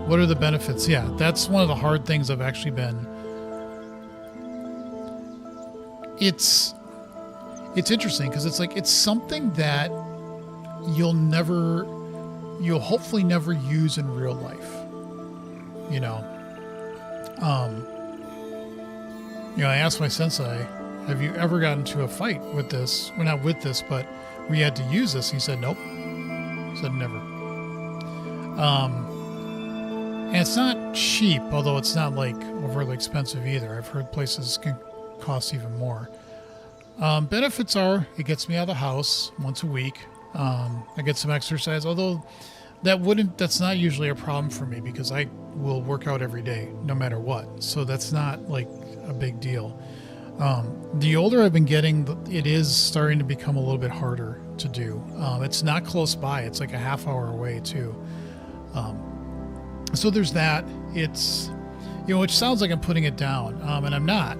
What are the benefits? Yeah, that's one of the hard things I've actually been. It's interesting because it's like, it's something that you'll hopefully never use in real life, you know. You know, I asked my sensei, have you ever gotten into a fight with this? Well, not with this, but we had to use this. He said, nope. He said, never. And it's not cheap, although it's not like overly expensive either. I've heard places can cost even more. Benefits are, it gets me out of the house once a week. I get some exercise, although that's not usually a problem for me because I will work out every day, no matter what. So that's not like a big deal. The older I've been getting, it is starting to become a little bit harder to do. It's not close by. It's like a half hour away too. So there's that. It's, which sounds like I'm putting it down, and I'm not.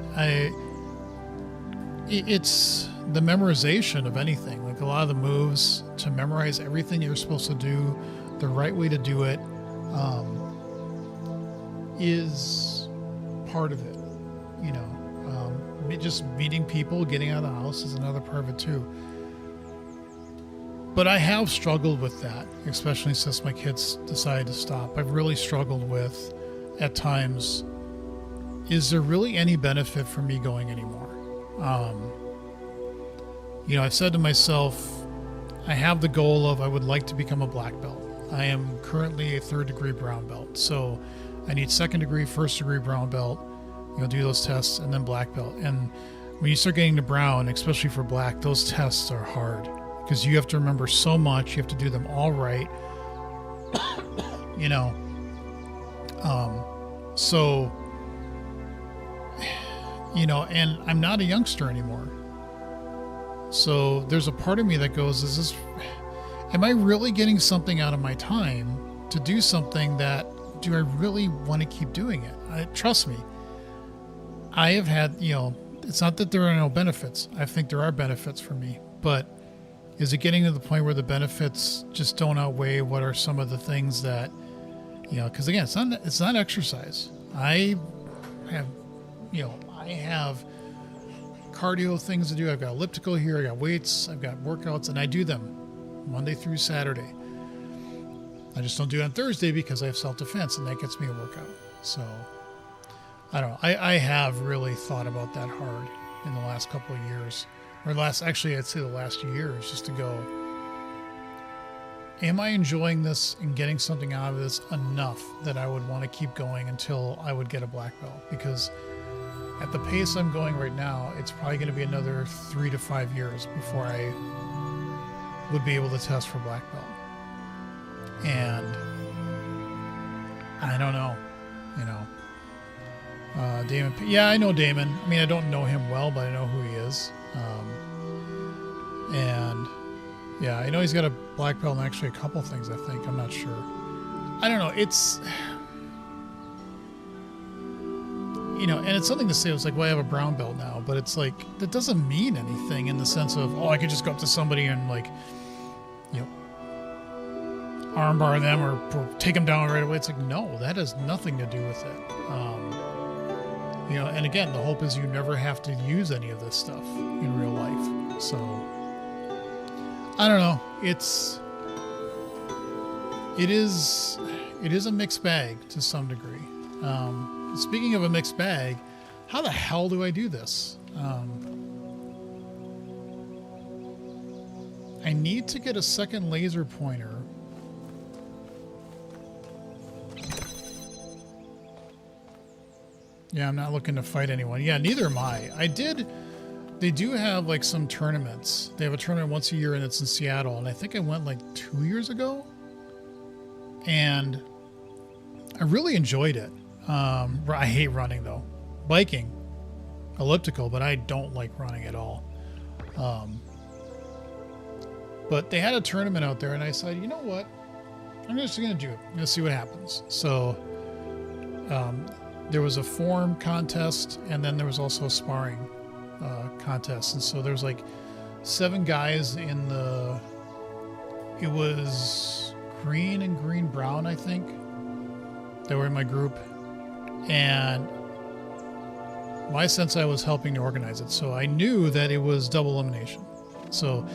It's the memorization of anything. Like a lot of the moves, to memorize everything you're supposed to do, the right way to do it, is part of it. Just meeting people, getting out of the house is another part of it too. But I have struggled with that, especially since my kids decided to stop. I've really struggled with, at times, is there really any benefit for me going anymore? I've said to myself, I have the goal of I would like to become a black belt. I am currently a 3rd degree brown belt. So I need 2nd degree, 1st degree brown belt, do those tests, and then black belt. And when you start getting to brown, especially for black, those tests are hard because you have to remember so much. You have to do them all right. And I'm not a youngster anymore. So there's a part of me that goes, am I really getting something out of my time to do something that, do I really want to keep doing it? Trust me, I have had, it's not that there are no benefits. I think there are benefits for me, but is it getting to the point where the benefits just don't outweigh what are some of the things that, because again, it's not exercise. I have cardio things to do. I've got elliptical here. I got weights. I've got workouts, and I do them Monday through Saturday. I just don't do it on Thursday because I have self-defense, and that gets me a workout. So I don't know. I have really thought about that hard in the last couple of years, I'd say the last year, is just to go, am I enjoying this and getting something out of this enough that I would want to keep going until I would get a black belt? Because at the pace I'm going right now, it's probably going to be another 3 to 5 years before I would be able to test for black belt. And I don't know, Damon. Yeah, I know Damon. I mean, I don't know him well, but I know who he is. And yeah, I know he's got a black belt in actually a couple things, I think. I'm not sure. I don't know. It's, and it's something to say. It's like, well, I have a brown belt now, but it's like, that doesn't mean anything in the sense of, I could just go up to somebody and armbar them or take them down right away. It's like, no, that has nothing to do with it. And again, the hope is you never have to use any of this stuff in real life. So I don't know. It is a mixed bag to some degree. Speaking of a mixed bag, how the hell do I do this? I need to get a second laser pointer. Yeah, I'm not looking to fight anyone. Yeah, neither am I. They do have some tournaments. They have a tournament once a year and it's in Seattle. And I think I went 2 years ago. And I really enjoyed it. I hate running though. Biking, elliptical, but I don't like running at all. But they had a tournament out there and I said, you know what? I'm just going to do it. I'm going to see what happens. So, there was a form contest and then there was also a sparring contest. And so there's 7 guys it was green and green brown, I think. They were in my group. And my sensei was helping to organize it. So I knew that it was double elimination. So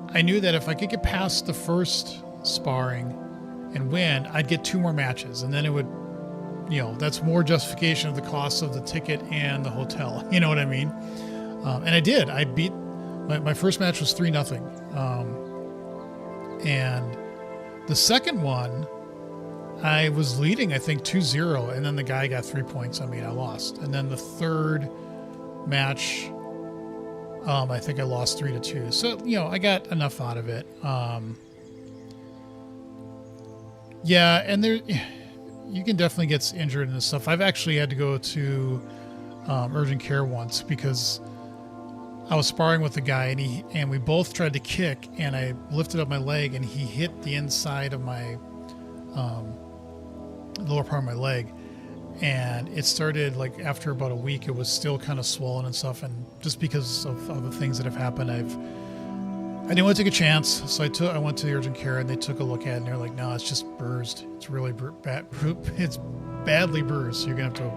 I knew that if I could get past the first sparring and win, I'd get 2 more matches. And then it would, that's more justification of the cost of the ticket and the hotel. You know what I mean? And I did. I beat, my first match was 3-0. And the second one, I was leading, I think 2-0. And then the guy got 3 points on me and I lost. And then the third match, I think I lost 3-2. So, I got enough out of it. Yeah. And you can definitely get injured and stuff. I've actually had to go to urgent care once because I was sparring with the guy and we both tried to kick, and I lifted up my leg and he hit the inside of my lower part of my leg, and it started like after about a week it was still kind of swollen and stuff, and just because of the things that have happened I didn't want to take a chance, so I went to the urgent care and they took a look at it and they're like, no, it's just bruised, it's really it's badly bruised, so you're gonna have to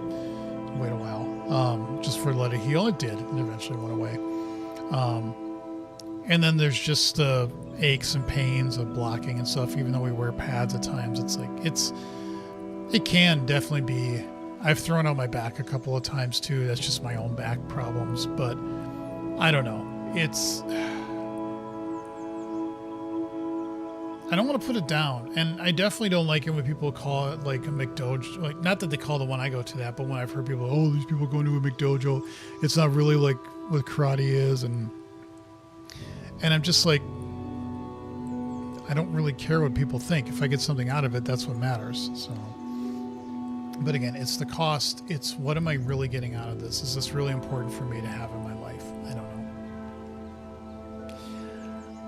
wait a while just for to let it heal. It did, and eventually went away. And then there's just the aches and pains of blocking and stuff. Even though we wear pads at times, it's like it can definitely be. I've thrown out my back a couple of times too. That's just my own back problems, but I don't know. I don't want to put it down, and I definitely don't like it when people call it like a McDojo. Like, not that they call the one I go to that, but when I've heard people, oh, these people going to a McDojo, it's not really like what karate is, and I'm just like, I don't really care what people think. If I get something out of it, that's what matters. So, but again, it's the cost. It's what am I really getting out of this? Is this really important for me to have in my life? I don't know.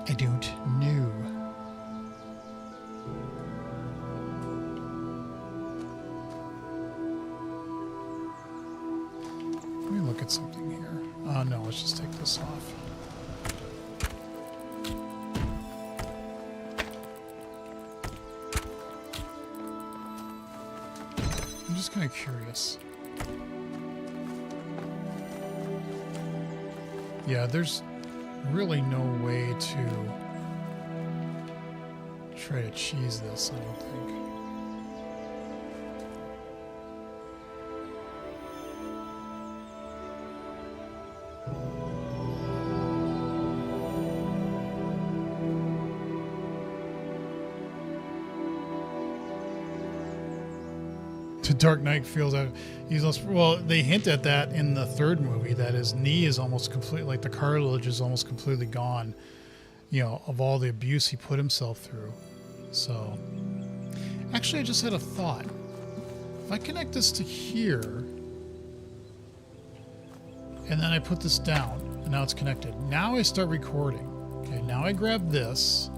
I don't know. Let me look at something here. No, let's just take this off. I'm just kind of curious. Yeah, there's really no way to try to cheese this, I don't think. Dark Knight feels that he's almost, well, they hint at that in the third movie, that his knee is almost completely, like the cartilage is almost completely gone, you know, of all the abuse he put himself through. So actually I just had a thought. If I connect this to here and then I put this down and now it's connected, now I start recording. Okay, now I grab this.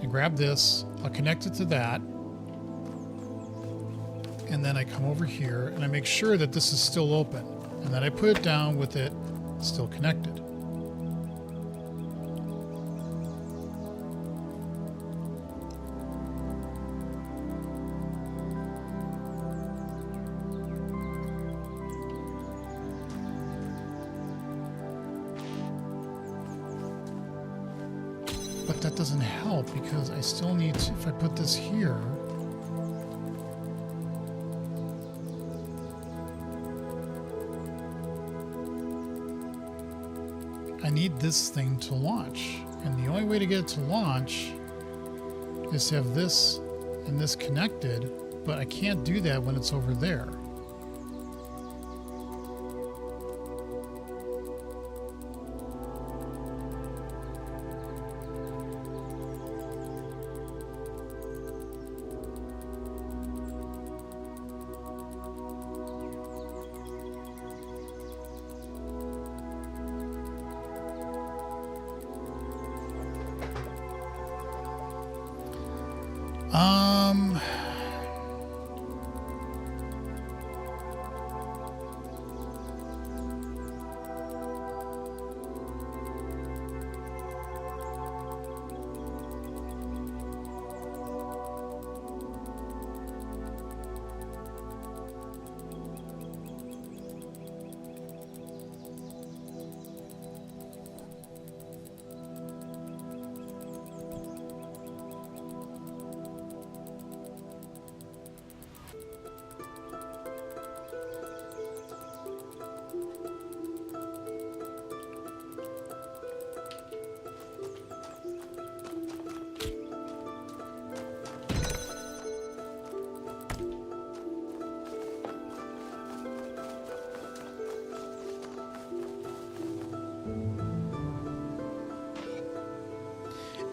Grab this, I'll connect it to that, and then I come over here and I make sure that this is still open, and then I put it down with it still connected. But that doesn't help because I still need to, if I put this here, I need this thing to launch. And the only way to get it to launch is to have this and this connected, but I can't do that when it's over there.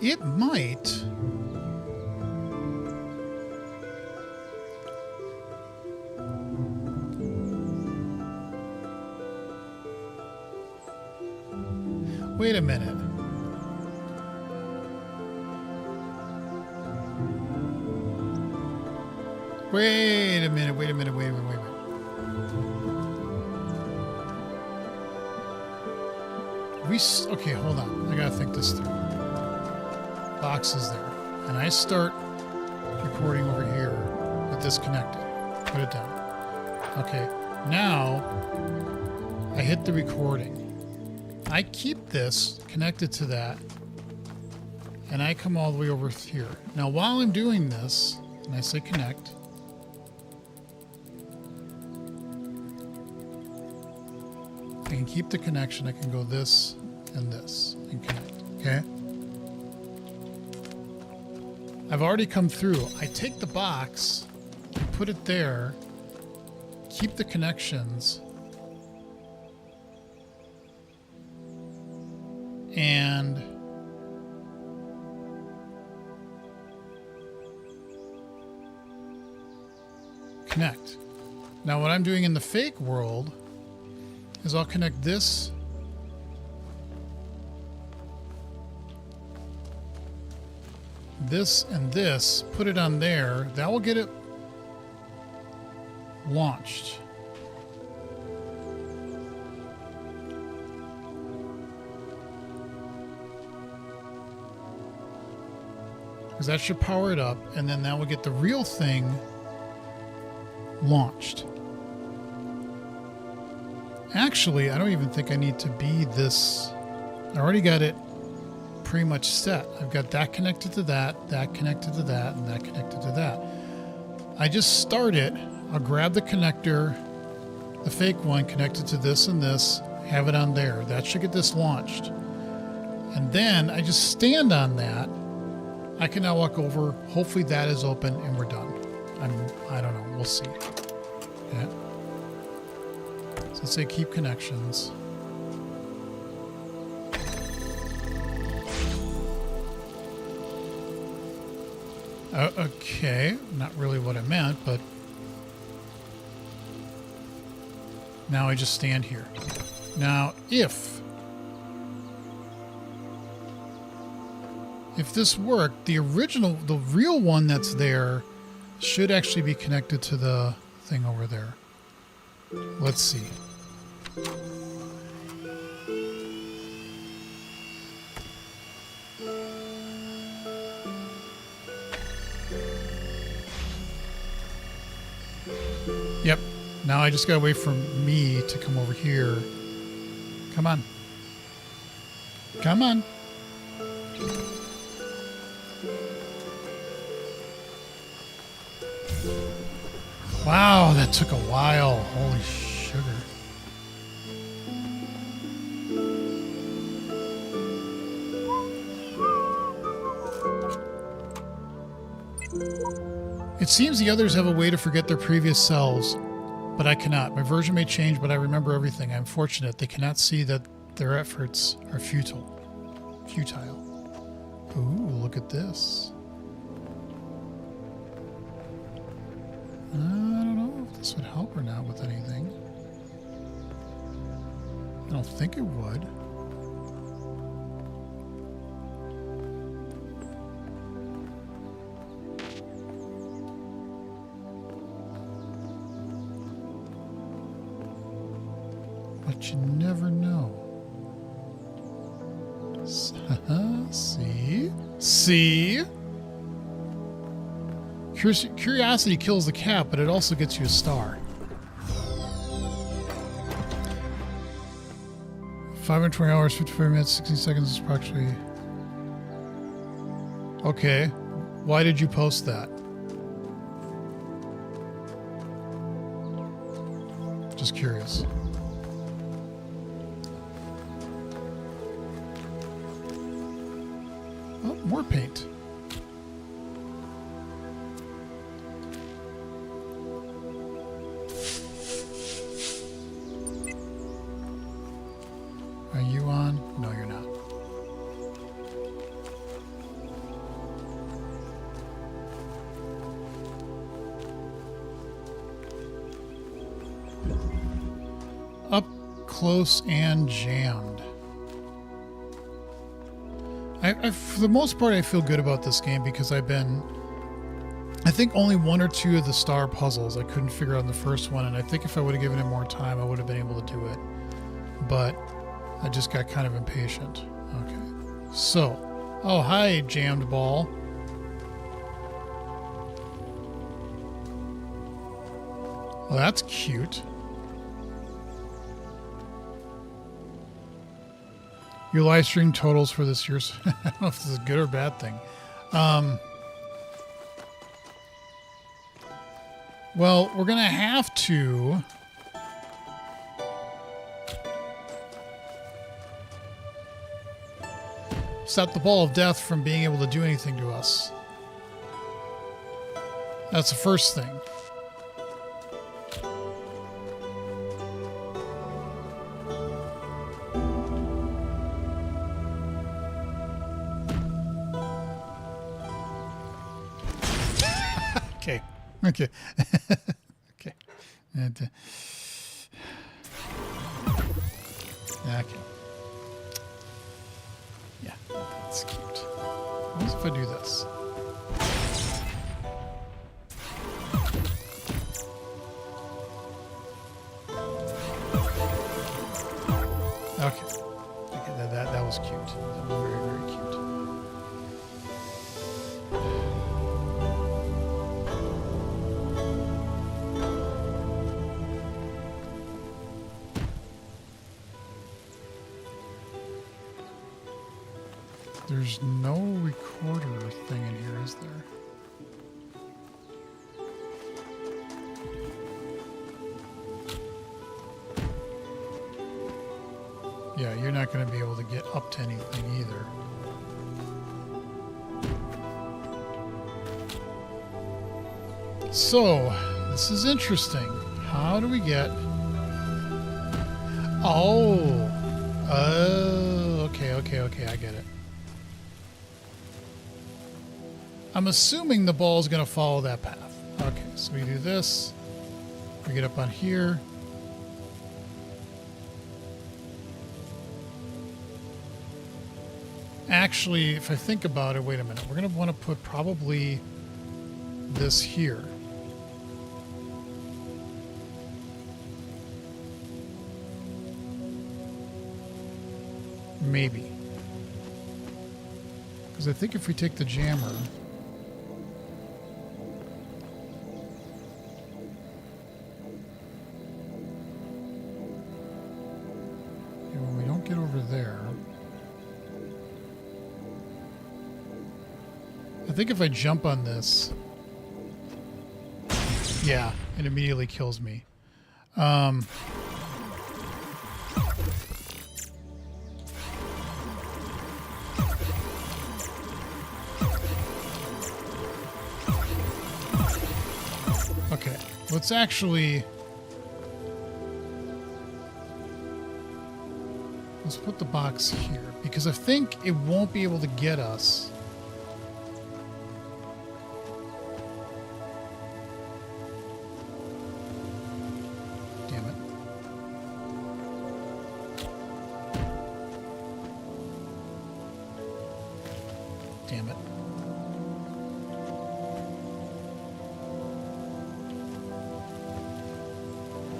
It might. Wait a minute. Wait a minute, wait a minute, wait a minute, wait a minute. Okay, hold on. I gotta think this through. Box is there. And I start recording over here with this connected. Put it down. Okay, now I hit the recording. I keep this connected to that, and I come all the way over here. Now, while I'm doing this, and I say connect, I can keep the connection. I can go this and this and connect. Okay? I've already come through. I take the box, put it there, keep the connections, and connect. Now what I'm doing in the fake world is I'll connect this and this, put it on there. That will get it launched. Because that should power it up, and then that will get the real thing launched. Actually, I don't even think I need to be this. I already got it pretty much set. I've got that connected to that connected to that, and that connected to that. I just start it. I'll grab the connector, the fake one, connect it to this and this, have it on there. That should get this launched. And then I just stand on that. I can now walk over. Hopefully that is open and we're done. I don't know. We'll see. Okay. So let's say keep connections. Okay, not really what I meant, but now I just stand here. Now, if this worked, the real one that's there should actually be connected to the thing over there. Let's see. Yep. Now I just gotta wait for me to come over here. Come on. Come on. Wow, that took a while. Holy sugar. It seems the others have a way to forget their previous selves, but I cannot. My version may change, but I remember everything. I'm fortunate. They cannot see that their efforts are futile. Ooh, look at this. I don't know if this would help or not with anything. I don't think it would. But you never know. See? See? Curiosity kills the cat, but it also gets you a star. 520 hours, 55 minutes, 60 seconds is approximately. Okay. Why did you post that? Just curious. Oh, more paint. Are you on? No, you're not. Up close and jammed. For the most part, I feel good about this game because I think only one or two of the star puzzles I couldn't figure out in the first one, and I think if I would have given it more time, I would have been able to do it. But I just got kind of impatient. Okay. So, oh, hi, jammed ball. Well, that's cute. Your live stream totals for this year's... I don't know if this is a good or bad thing. Well, we're going to have to... stop the ball of death from being able to do anything to us. That's the first thing. Okay. Okay. Okay. And, okay. Yeah, that's cute. What if I do this? Okay, that was cute. That was very, very cute. There's no recorder thing in here, is there? Yeah, you're not going to be able to get up to anything either. So, this is interesting. How do we get... Oh, okay, I get it. I'm assuming the ball is going to follow that path. Okay, so we do this. We get up on here. Actually, if I think about it, wait a minute. We're going to want to put probably this here. Maybe. Because I think if we take the jammer... when we don't get over there... I think if I jump on this... Yeah, it immediately kills me. Okay, let's actually... Let's put the box here, because I think it won't be able to get us. Damn it. Damn it.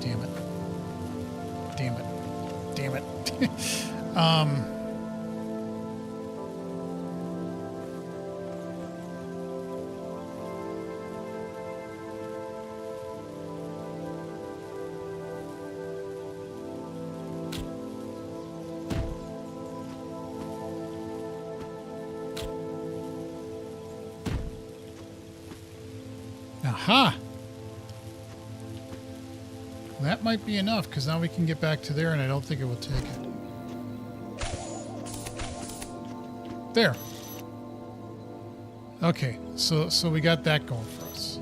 Damn it. Damn it. Damn it. Aha! That might be enough, because now we can get back to there, and I don't think it will take it. There. Okay, so we got that going for us.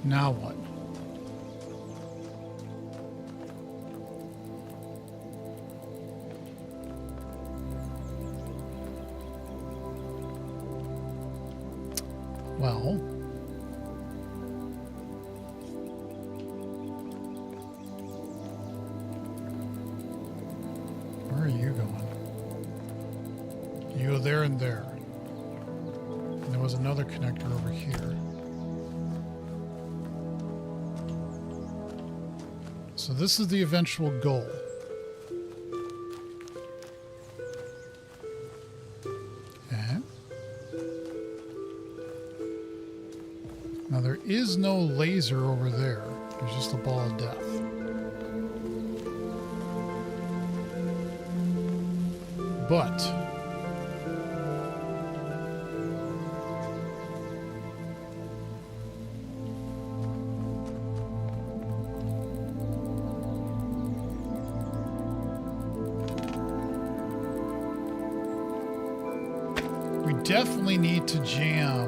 Now what? Well... there. And there was another connector over here. So this is the eventual goal. Okay. Now there is no laser over there. There's just a ball of death. But we definitely need to jam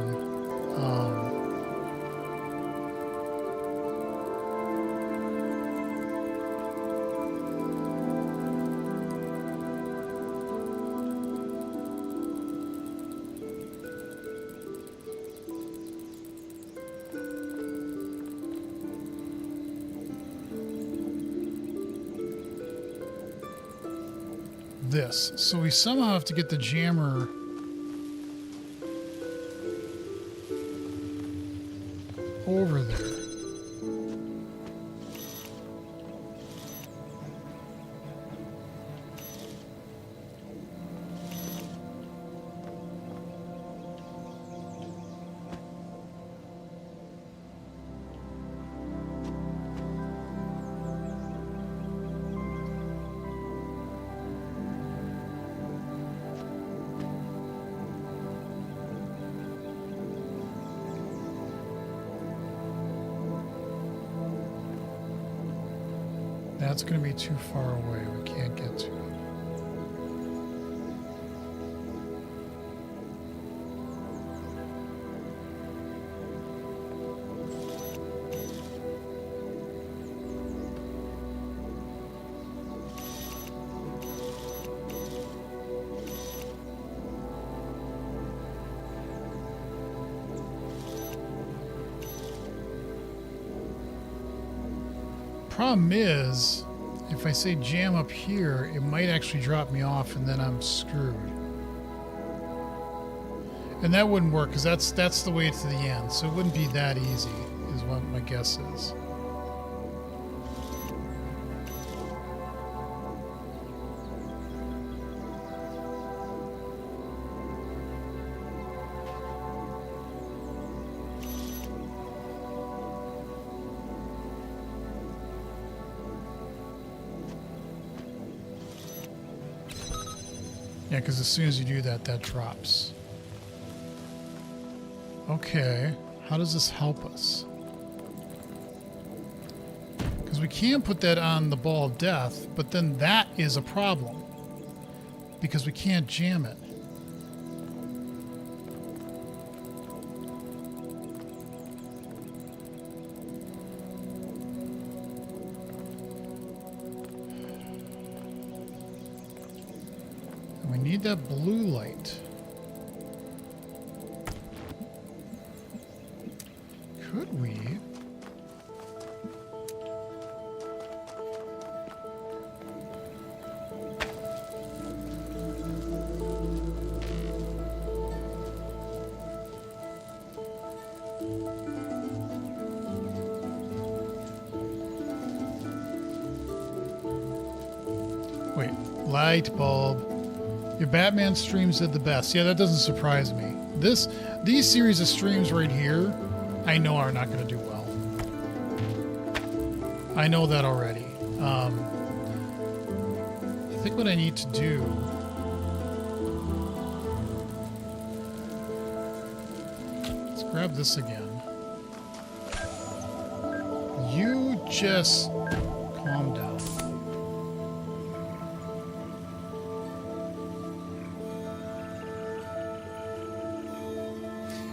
this. So we somehow have to get the jammer over there. That's going to be too far away. We can't get to it. Problem is, if I say jam up here, it might actually drop me off and then I'm screwed. And that wouldn't work because that's the way to the end. So it wouldn't be that easy, is what my guess is. Yeah, because as soon as you do that, that drops. Okay, how does this help us? Because we can put that on the ball of death, but then that is a problem. Because we can't jam it. We need that blue light. Could we? Wait, light bulb. Your Batman streams did the best. Yeah, that doesn't surprise me. These series of streams right here, I know are not going to do well. I know that already. I think what I need to do... Let's grab this again. You just calm down.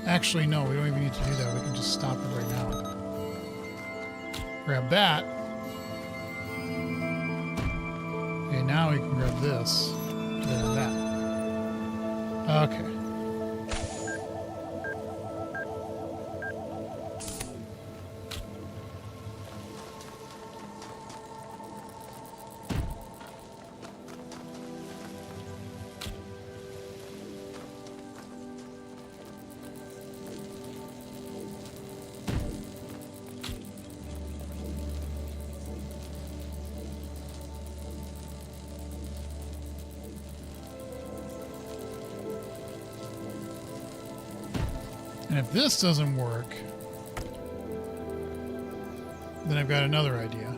Actually, no, we don't even need to do that. We can just stop it right now. Grab that. Okay, now we can grab this. Grab that. Okay. And if this doesn't work, then I've got another idea.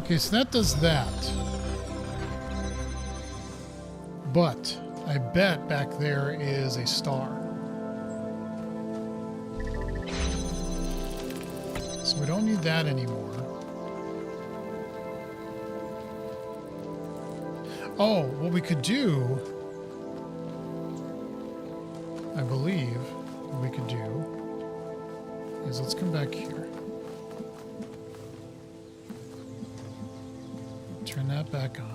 Okay, so that does that. But I bet back there is a star. So we don't need that anymore. Oh, what we could do, I believe, what we could do is let's come back here. Turn that back on.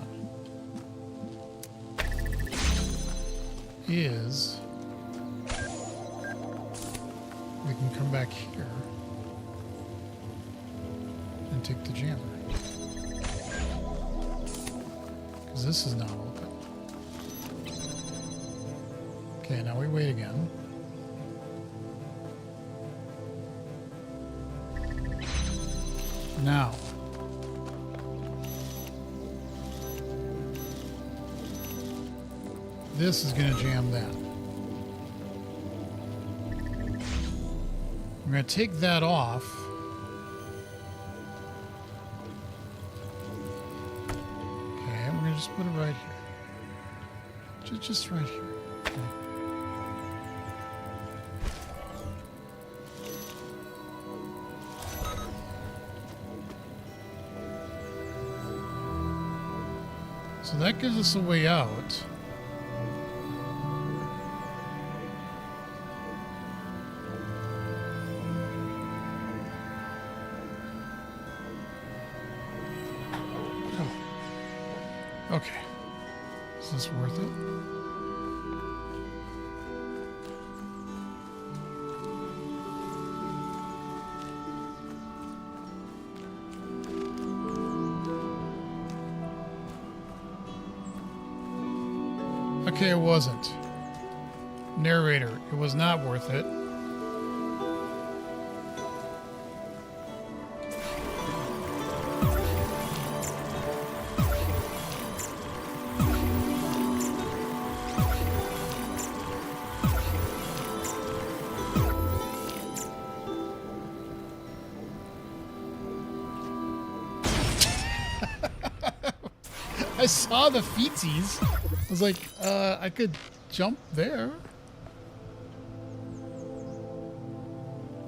Is we can come back here and take the jammer. Because this is not open. Okay, now we wait again. Now. This is going to jam that. I'm going to take that off. Okay, we're going to just put it right here. Just right here. Okay. So that gives us a way out. Okay. Is this worth it? Okay, it wasn't. Narrator, it was not worth it. I saw the feetsies. I was like, I could jump there.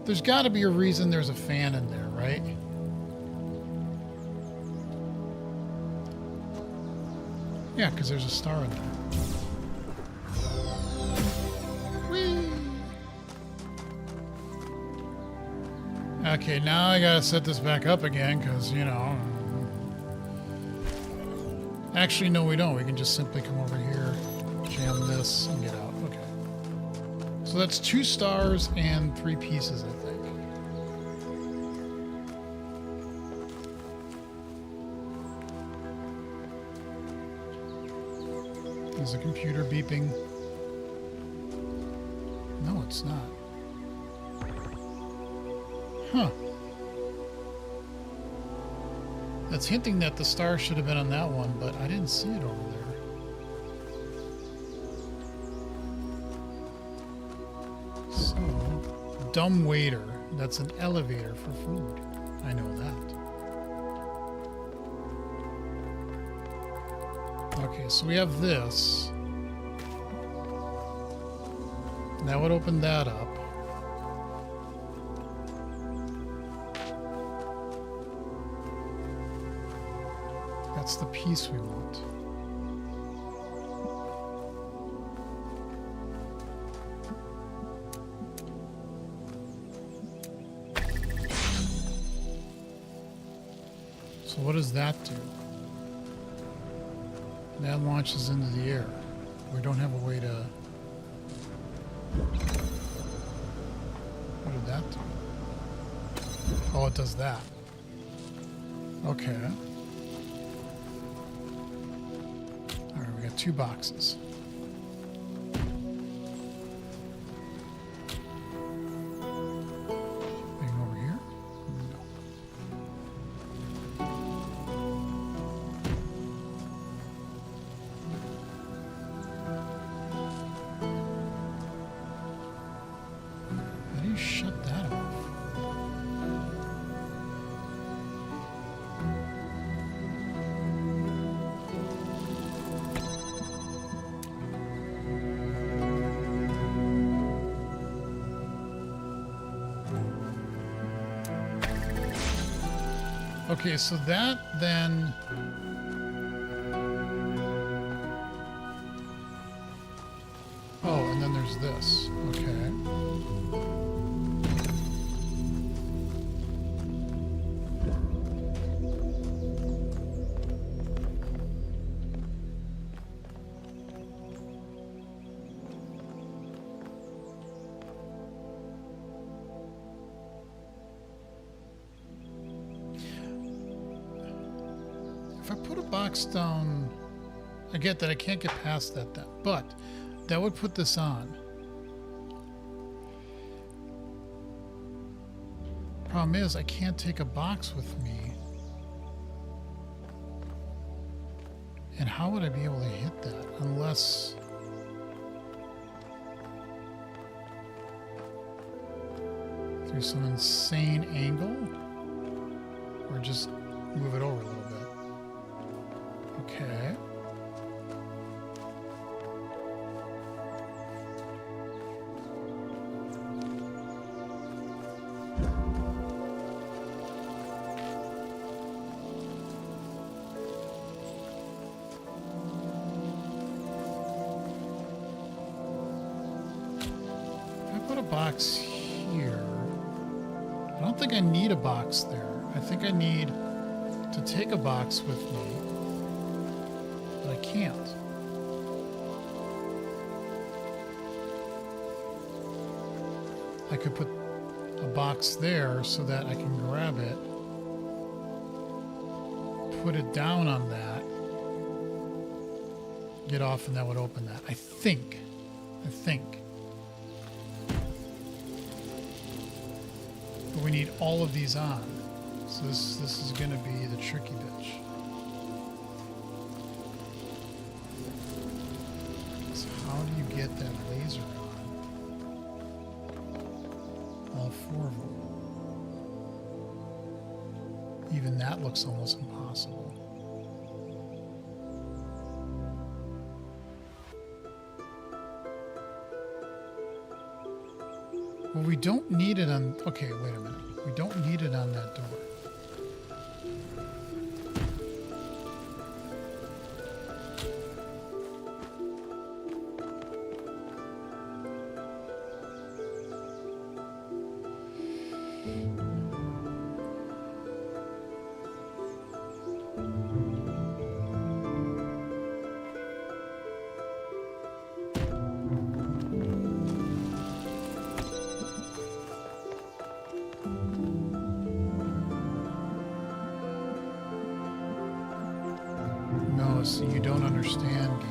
There's got to be a reason there's a fan in there, right? Yeah, because there's a star in there. Whee! Okay, now I gotta set this back up again, because, you know... Actually, no, we don't. We can just simply come over here, jam this, and get out. Okay. So that's 2 stars and 3 pieces, I think. Is the computer beeping? No, it's not. Huh. That's hinting that the star should have been on that one, but I didn't see it over there. So, dumb waiter. That's an elevator for food. I know that. Okay, so we have this. That would open that up. That's the piece we want. So what does that do? That launches into the air. We don't have a way to... What did that do? Oh, it does that. Okay. 2 boxes. Anything over here? No. How do you shut that off? Okay, so that then... Oh, and then there's this. Okay. If I put a box down, I get that I can't get past that then, but that would put this on. Problem is, I can't take a box with me. And how would I be able to hit that? Unless... through some insane angle? Or just move it over a little bit. Okay. If I put a box here, I don't think I need a box there. I think I need to take a box with me. I can't. I could put a box there so that I can grab it, put it down on that, get off, and that would open that. I think. But we need all of these on. So this is going to be the tricky bitch. How do you get that laser on? All 4 of them. Even that looks almost impossible. Well, we don't need it on... Okay, wait a minute. We don't need it on that door. No, see, you don't understand, game.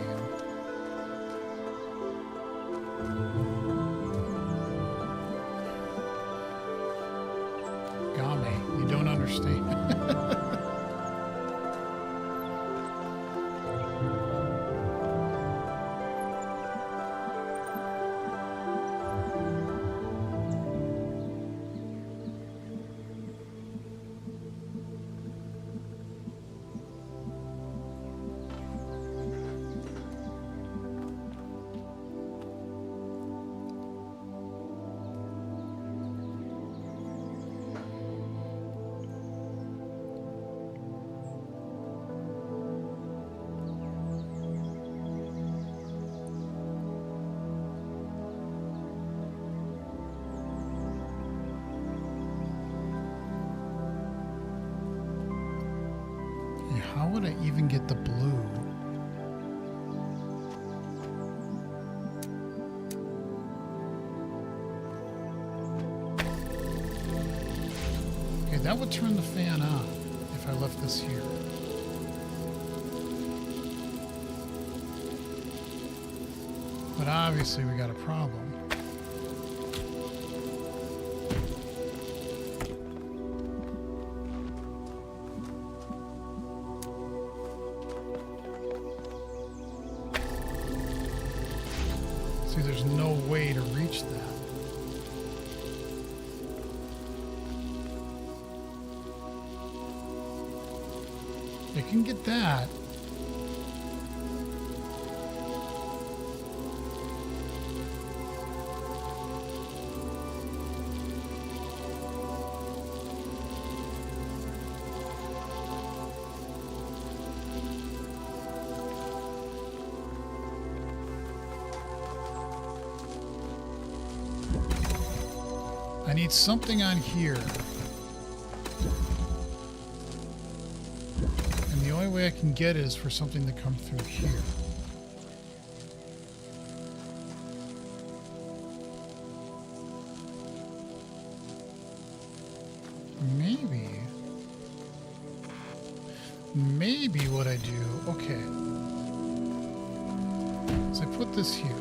Game, you don't understand. How would I even get the blue? Okay, that would turn the fan on if I left this here. But obviously we got a problem. See, there's no way to reach that. You can get that. I need something on here. And the only way I can get it is for something to come through here. Maybe what I do, okay. So I put this here.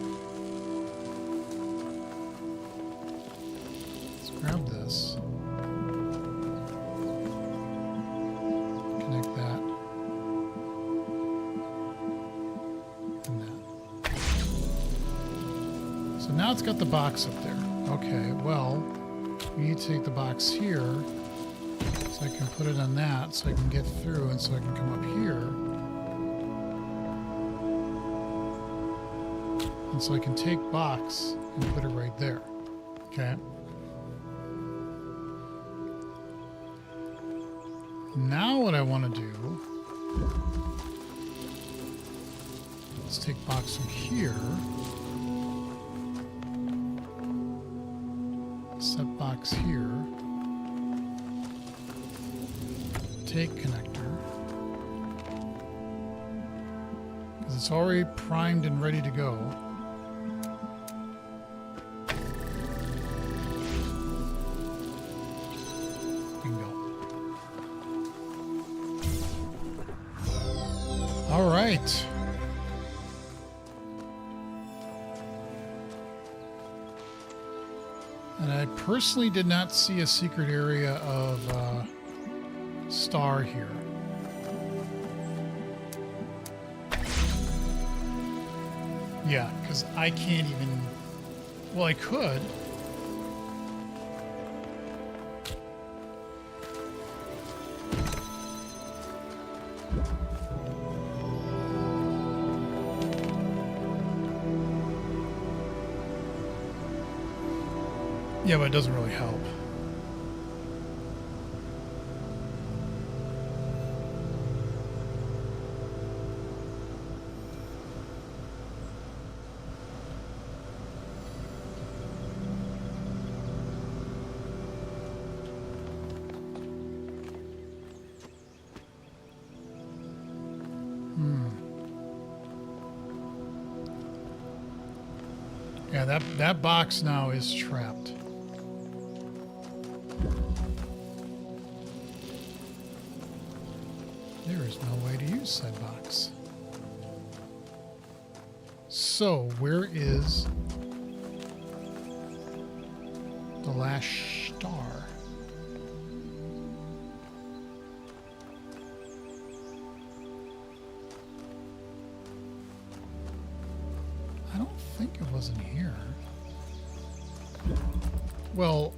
Let's grab this. Connect that. And that. So now it's got the box up there. Okay, well, we need to take the box here. So I can put it on that, so I can get through, and so I can come up here. And so I can take box and put it right there. Okay. Now what I want to do is take box from here. Set box here. Take connector, because it's already primed and ready to go. Bingo. All right. And I personally did not see a secret area of star here. Yeah, because I can't even... Well, I could. Yeah, but it doesn't really help. Yeah, that box now is trapped. There is no way to use said box. So, where is the last star? I don't think it was in here. Well...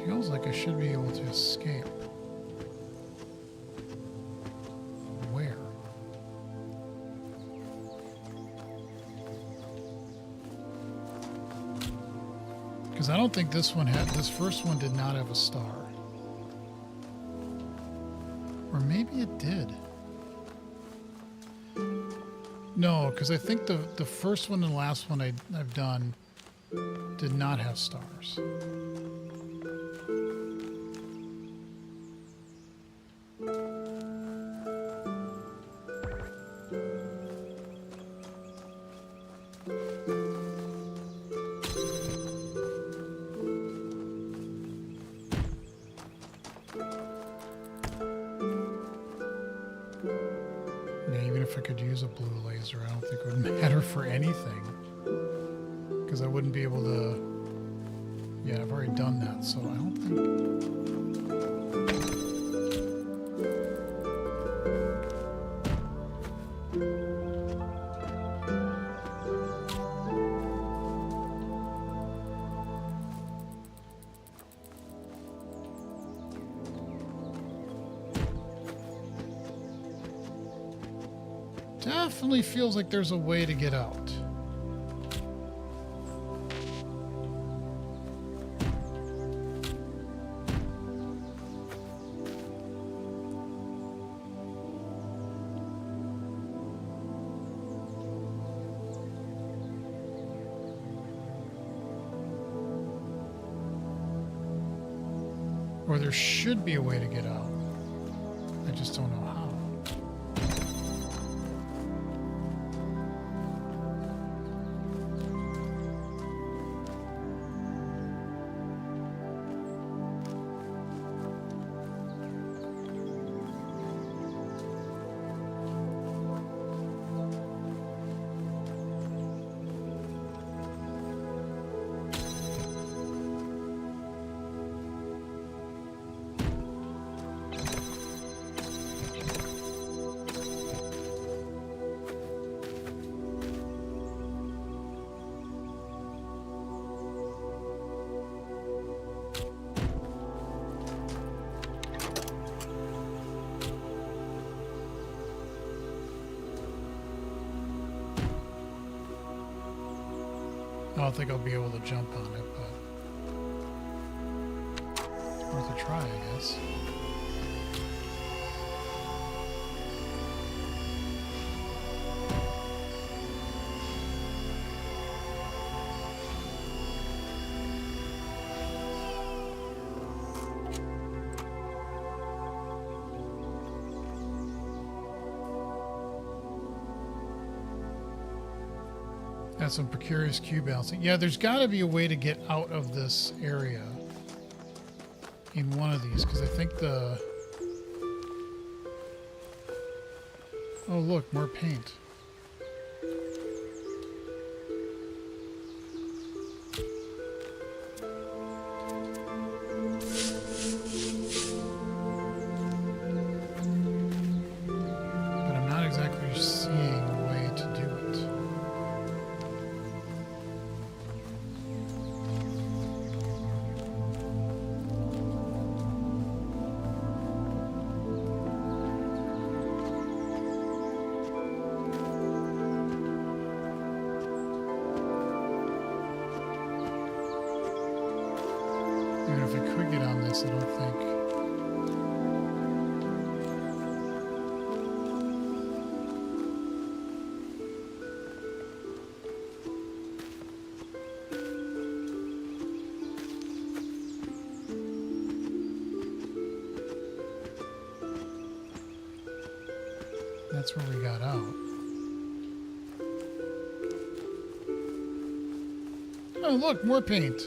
Feels like I should be able to escape. Where? Because I don't think this one had, this first one did not have a star. Or maybe it did. No, because I think the first one and the last one I've done did not have stars. If I could use a blue laser, I don't think it would matter for anything. Because I wouldn't be able to... Yeah, I've already done that, so I don't think... Definitely feels like there's a way to get out. Or there should be a way to get out. I just don't know how. I don't think I'll be able to jump on it, but worth a try, I guess. Got some precarious Q balancing. Yeah, there's got to be a way to get out of this area in one of these, because I think the... Oh, look, more paint. But I'm not exactly seeing a way to do it. Even if I could get on this, I don't think... That's where we got out. Oh, look, more paint.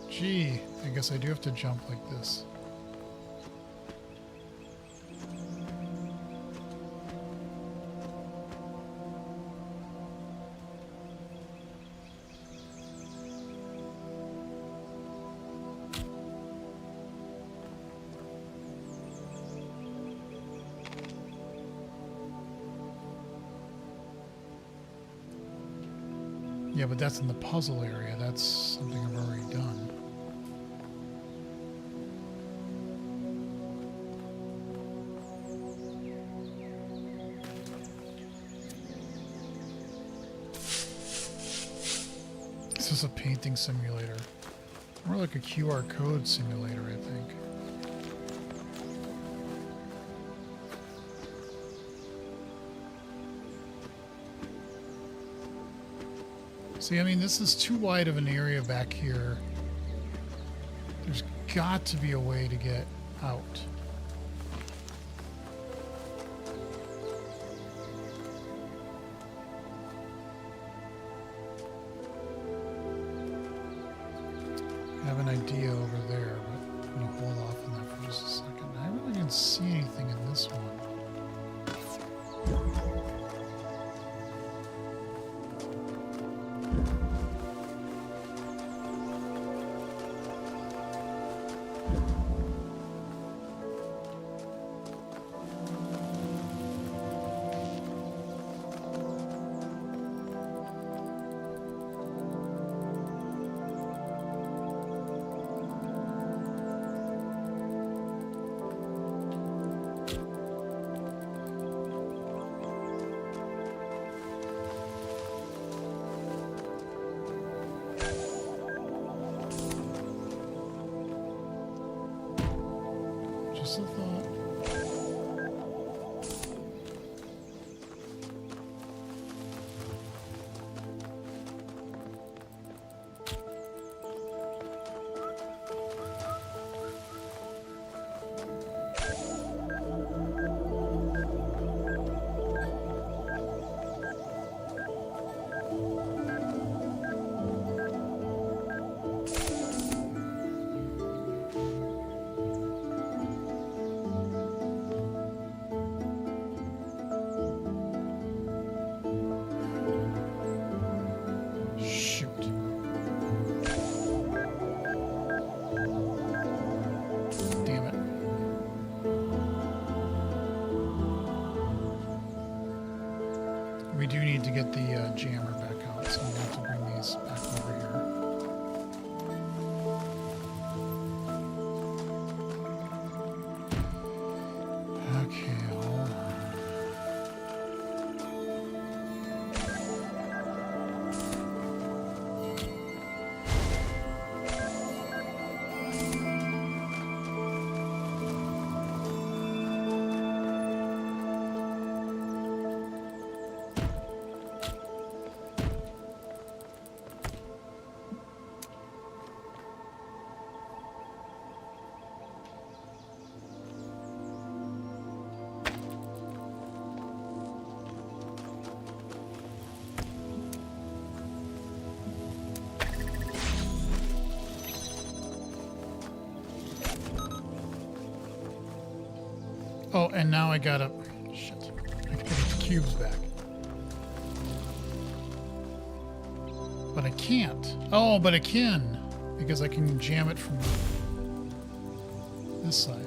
Gee, I guess I do have to jump like this. Yeah, but that's in the puzzle area. That's something I've already done. This is a painting simulator. More like a QR code simulator, I think. See, I mean, this is too wide of an area back here. There's got to be a way to get out. I have an idea over there, but I'm going to hold off on that for just a second. I really didn't see anything in this one. Just a thought. We do need to get the jammer back out, so I'm going to have to bring these back over here. Okay, hold on. Oh, and now I gotta... Shit. I gotta get the cubes back. But I can't. Oh, but I can. Because I can jam it from this side.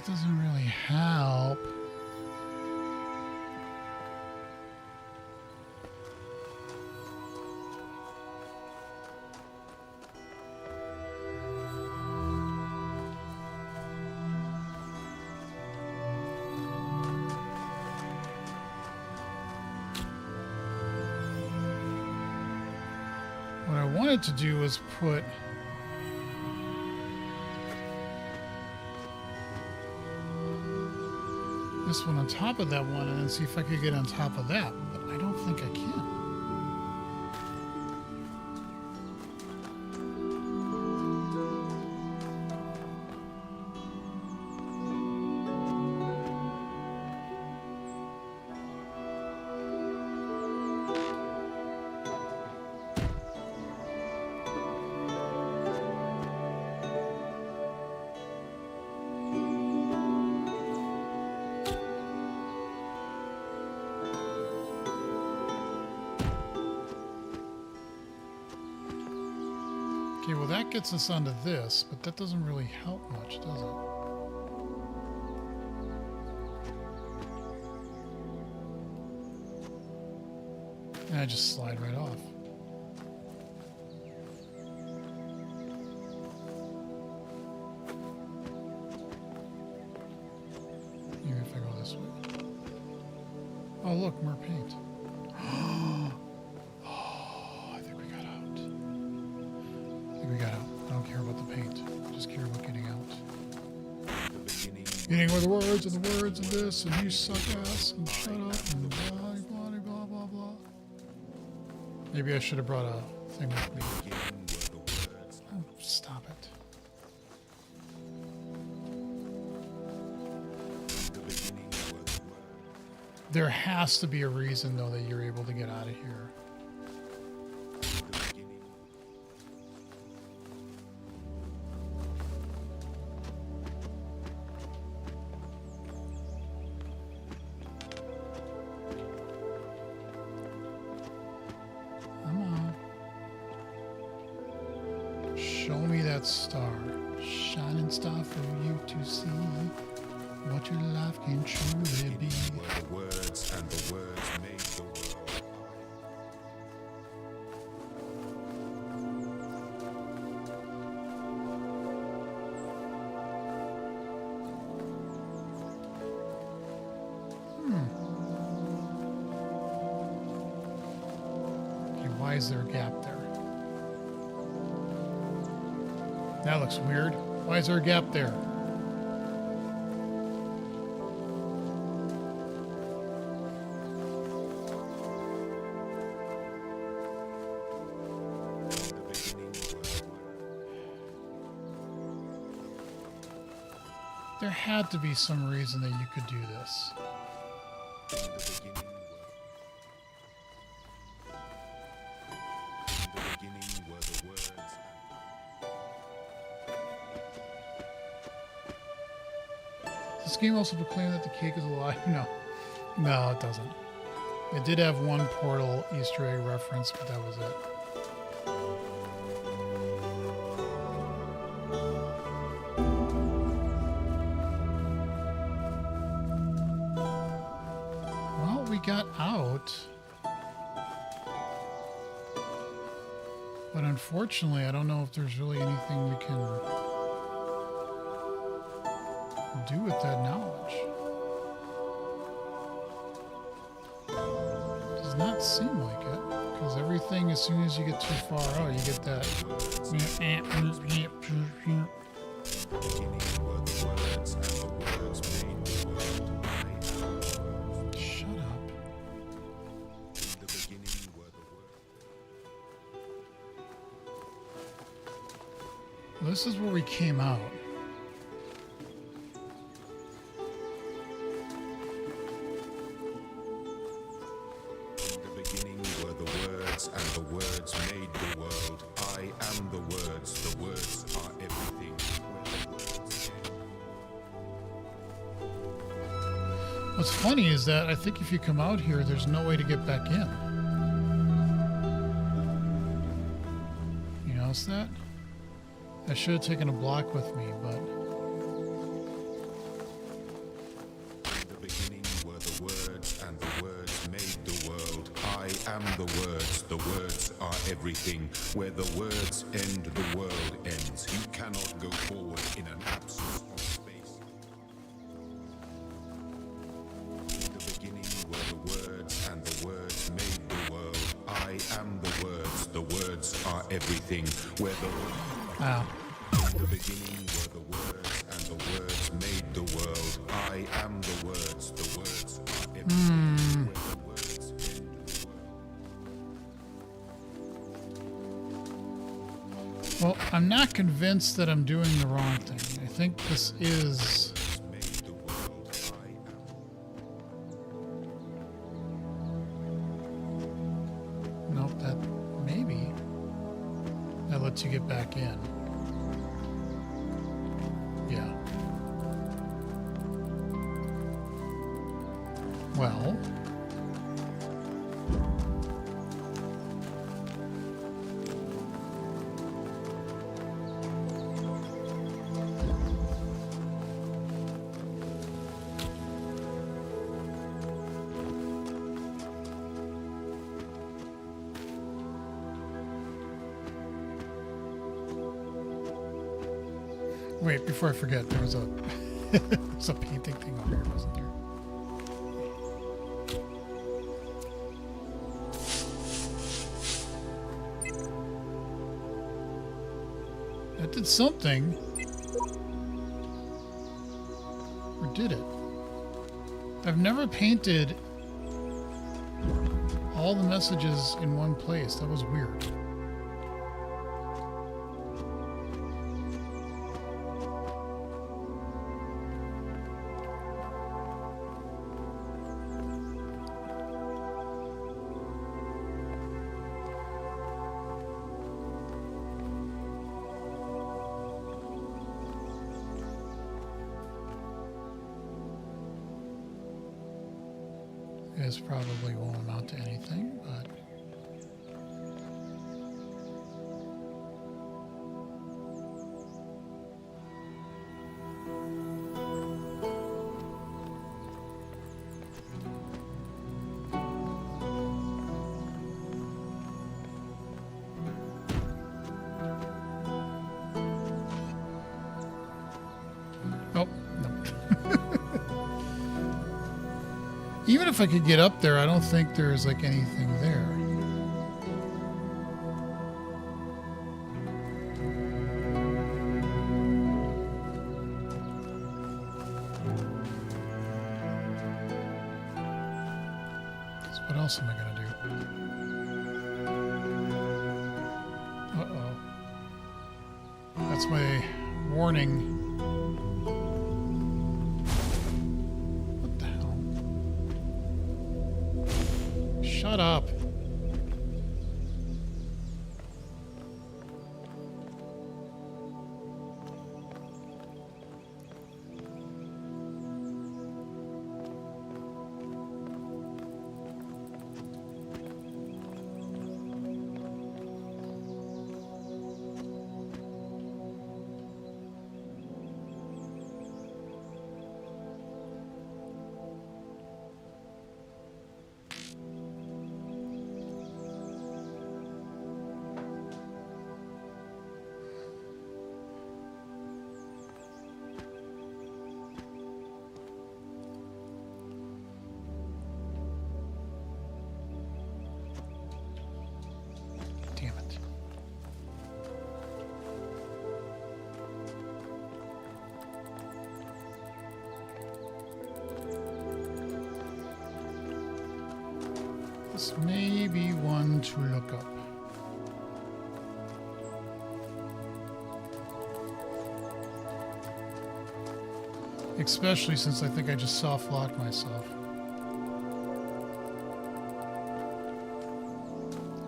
That doesn't really help. What I wanted to do was put this one on top of that one and then see if I could get on top of that, but I don't think I can. Okay, well that gets us onto this, but that doesn't really help much, does it? And I just slide right off. Maybe if I go this way. Oh look, more paint. I don't care about the paint. I just care about getting out. Getting with the words and the words and this and you suck ass and shut up and blah blah blah blah blah. Maybe I should have brought a thing with me. Oh, stop it. There has to be a reason though that you're able to get out of here. Show me that star, shining star for you to see what your life can truly be. The words and the words made the world. Okay, why is there a gap there? That looks weird. Why is there a gap there? There had to be some reason that you could do this. Does this game also proclaim that the cake is alive? No. No, it doesn't. It did have one Portal Easter egg reference, but that was it. Well, we got out. But unfortunately, I don't know if there's really anything we can do with that knowledge. Does not seem like it, because everything, as soon as you get too far out, you get that. Shut up. Well, this is where we came out. And the words made the world. I am the words. The words are everything. What's funny is that I think if you come out here, there's no way to get back in. You notice that? I should have taken a block with me, but The words are everything. Where the words end, the world ends. You cannot go forward in an absence of space. In the beginning were the words, and the words made the world. I am the words. The words are everything. Where the Wow. In the beginning were the words, and the words made the world. I am the words. The words are everything. Where the words end, the world. Well, I'm not convinced that I'm doing the wrong thing. I think this is... Made the world. I am. Nope, that... maybe. That lets you get back in. Yeah. Well... Wait, before I forget, there was a there's a painting thing over here, wasn't there? That did something. Or did it? I've never painted all the messages in one place. That was weird. This probably won't amount to anything, but... Oh, no. Even if I could get up there, I don't think there's like anything there. So what else am I gonna do? Uh-oh. That's my warning. Shut up. Damn it. This may be one to look up. Especially since I think I just soft-locked myself.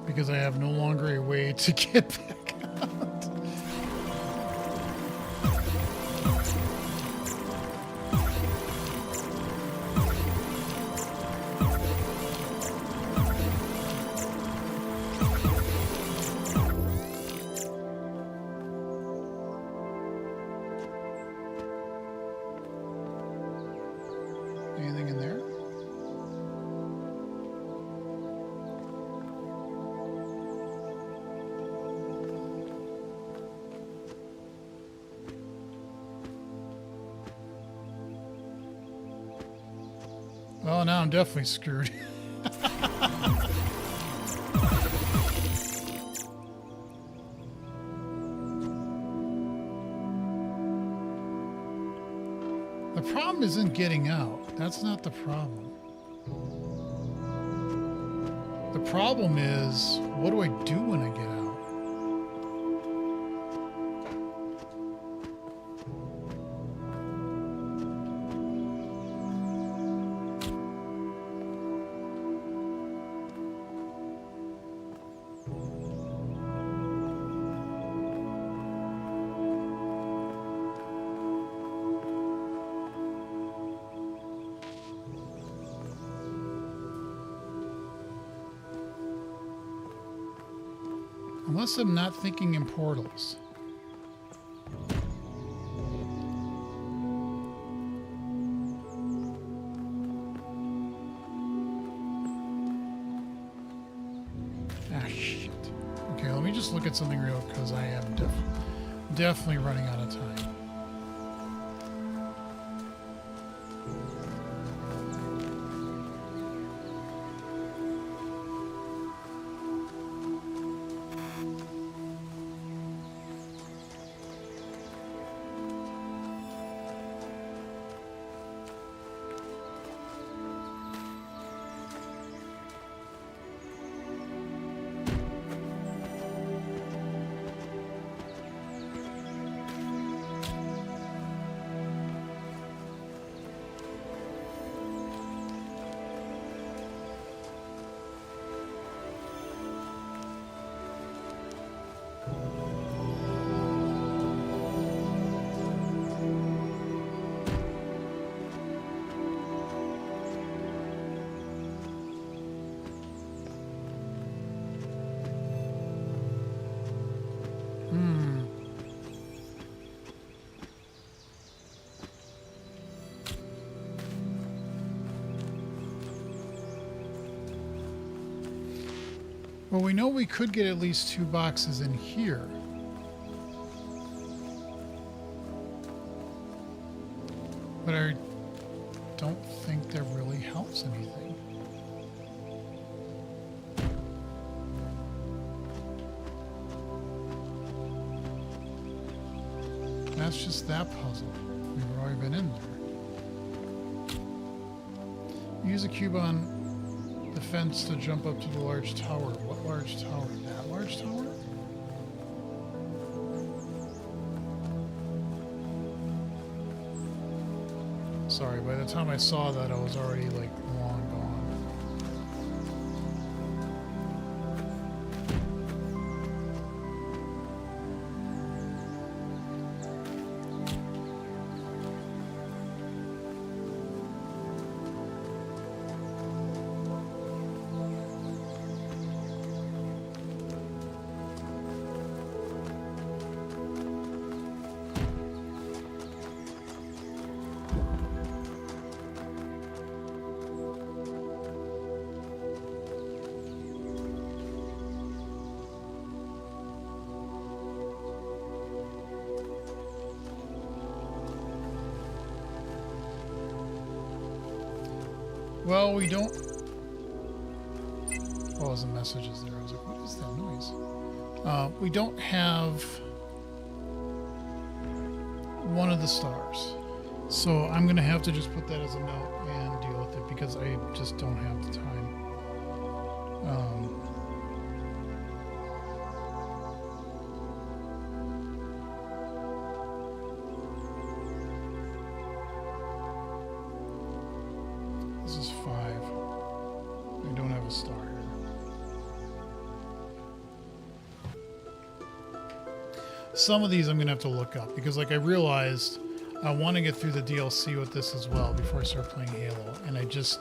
Because I have no longer a way to get back out. Anything in there? Well, now I'm definitely screwed. The problem isn't getting out. That's not the problem. The problem is, what do I do when I get out? Unless I'm not thinking in portals. Ah, shit. Okay, let me just look at something real, because I am definitely running out of time. Well, we know we could get at least 2 boxes in here. But I don't think that really helps anything. That's just that puzzle. We've already been in there. Use a cube on the fence to jump up to the large tower. What large tower? That large tower? Sorry, by the time I saw that, I was already like long gone. Well, we don't... Oh, there's a messages there. I was like, what is that noise? We don't have one of the stars. So I'm going to have to just put that as a note and deal with it because I just don't have the time. This is 5. I don't have a star here. Some of these I'm going to have to look up because, like, I realized I want to get through the DLC with this as well before I start playing Halo, and I just...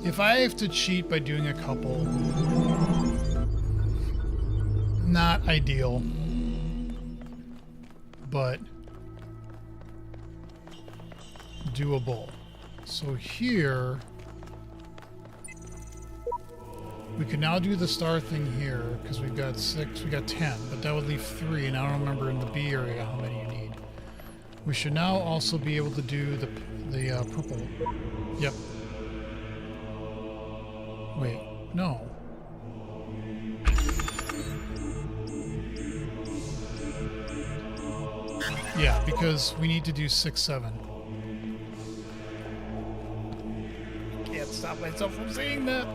If I have to cheat by doing a couple, not ideal, but doable. So here, we can now do the star thing here because we've got 6, we got 10, but that would leave 3, and I don't remember in the B area how many you need. We should now also be able to do the purple. Yep. Wait, no. Yeah, because we need to do 6, 7. Can't stop myself from saying that.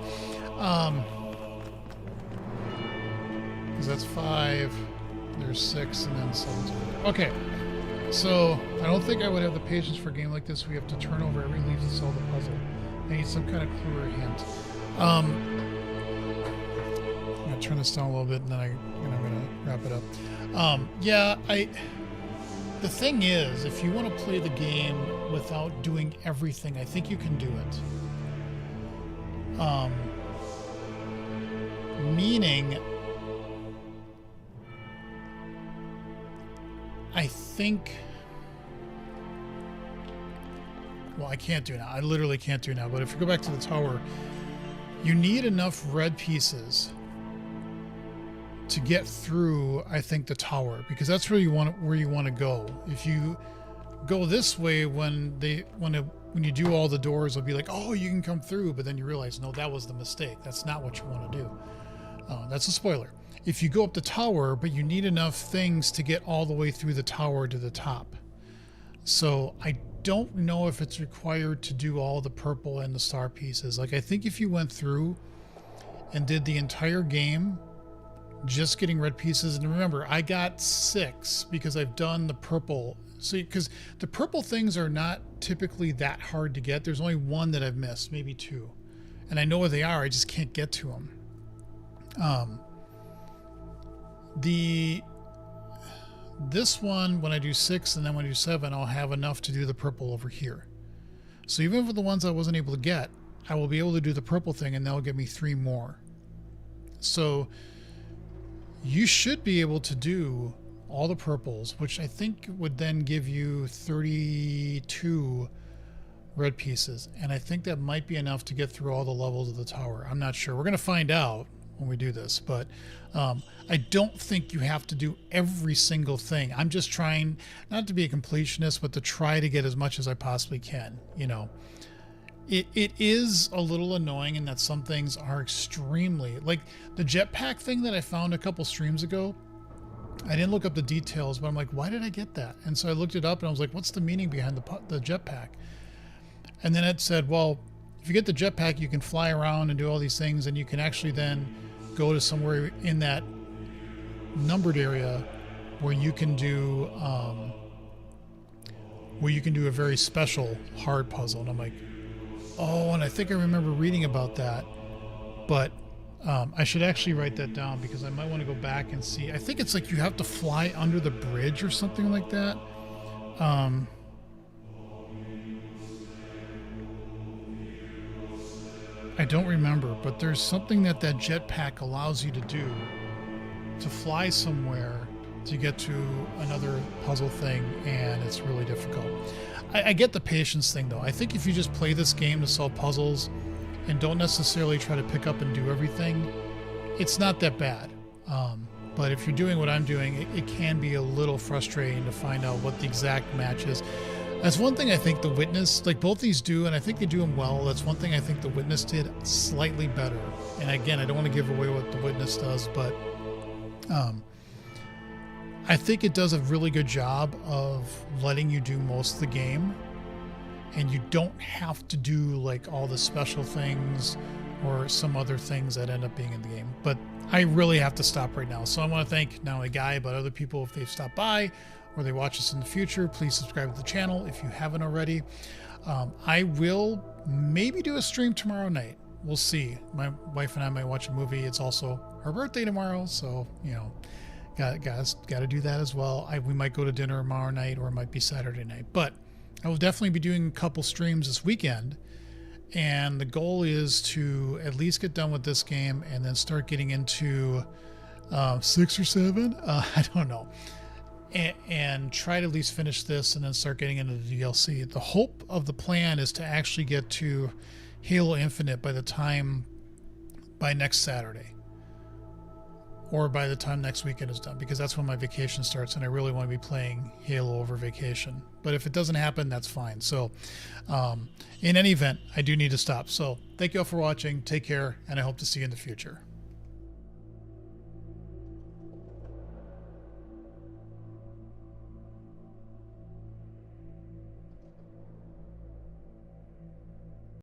Because that's 5. There's 6, and then 7. Okay. So, I don't think I would have the patience for a game like this. We have to turn over every leaf to solve the puzzle. I need some kind of clue or hint. I'm going to turn this down a little bit, and then I'm going to wrap it up. The thing is, if you want to play the game without doing everything, I think you can do it. Meaning, I think... Well, I can't do it now. I literally can't do it now. But if you go back to the tower, you need enough red pieces to get through, I think, the tower, because that's where you want to go. If you go this way, when you do all the doors, they'll be like, "Oh, you can come through," but then you realize, no, that was the mistake. That's not what you want to do. That's a spoiler. If you go up the tower, but you need enough things to get all the way through the tower to the top. So I don't know if it's required to do all the purple and the star pieces. Like, I think if you went through and did the entire game just getting red pieces, and remember, I got 6 because I've done the purple. So, because the purple things are not typically that hard to get. There's only 1 that I've missed, maybe 2. And I know where they are, I just can't get to them. This one, when I do 6 and then when I do 7, I'll have enough to do the purple over here. So even for the ones I wasn't able to get, I will be able to do the purple thing, and that'll give me 3 more. So you should be able to do all the purples, which I think would then give you 32 red pieces. And I think that might be enough to get through all the levels of the tower. I'm not sure. We're going to find out when we do this, but I don't think you have to do every single thing. I'm just trying not to be a completionist, but to try to get as much as I possibly can. You know, it is a little annoying in that some things are extremely, like the jetpack thing that I found a couple streams ago. I didn't look up the details, but I'm like, why did I get that? And so I looked it up, and I was like, what's the meaning behind the jetpack? And then it said, well, if you get the jetpack, you can fly around and do all these things, and you can actually then go to somewhere in that numbered area where you can do a very special hard puzzle. And I'm like, oh, and I think I remember reading about that, but I should actually write that down, because I might want to go back and see. I think it's like you have to fly under the bridge or something like that. I don't remember, but there's something that jetpack allows you to do to fly somewhere to get to another puzzle thing, and it's really difficult. I get the patience thing, though. I think if you just play this game to solve puzzles and don't necessarily try to pick up and do everything, it's not that bad. But if you're doing what I'm doing, it can be a little frustrating to find out what the exact match is. That's one thing I think The Witness, like both these do, and I think they do them well. That's one thing I think The Witness did slightly better. And again, I don't want to give away what The Witness does, but I think it does a really good job of letting you do most of the game, and you don't have to do like all the special things or some other things that end up being in the game. But I really have to stop right now. So I want to thank not only Guy, but other people if they've stopped by or they watch us in the future. Please subscribe to the channel if you haven't already. I will maybe do a stream tomorrow night. We'll see. My wife and I might watch a movie. It's also her birthday tomorrow, so you know, got to do that as well. We might go to dinner tomorrow night, or it might be Saturday night. But I will definitely be doing a couple streams this weekend, and the goal is to at least get done with this game and then start getting into 6 or 7. I don't know. And try to at least finish this and then start getting into the DLC. The hope of the plan is to actually get to Halo Infinite by next Saturday. or by the time next weekend is done, because that's when my vacation starts and I really want to be playing Halo over vacation. But if it doesn't happen, that's fine. So in any event, I do need to stop. So thank you all for watching. Take care, and I hope to see you in the future.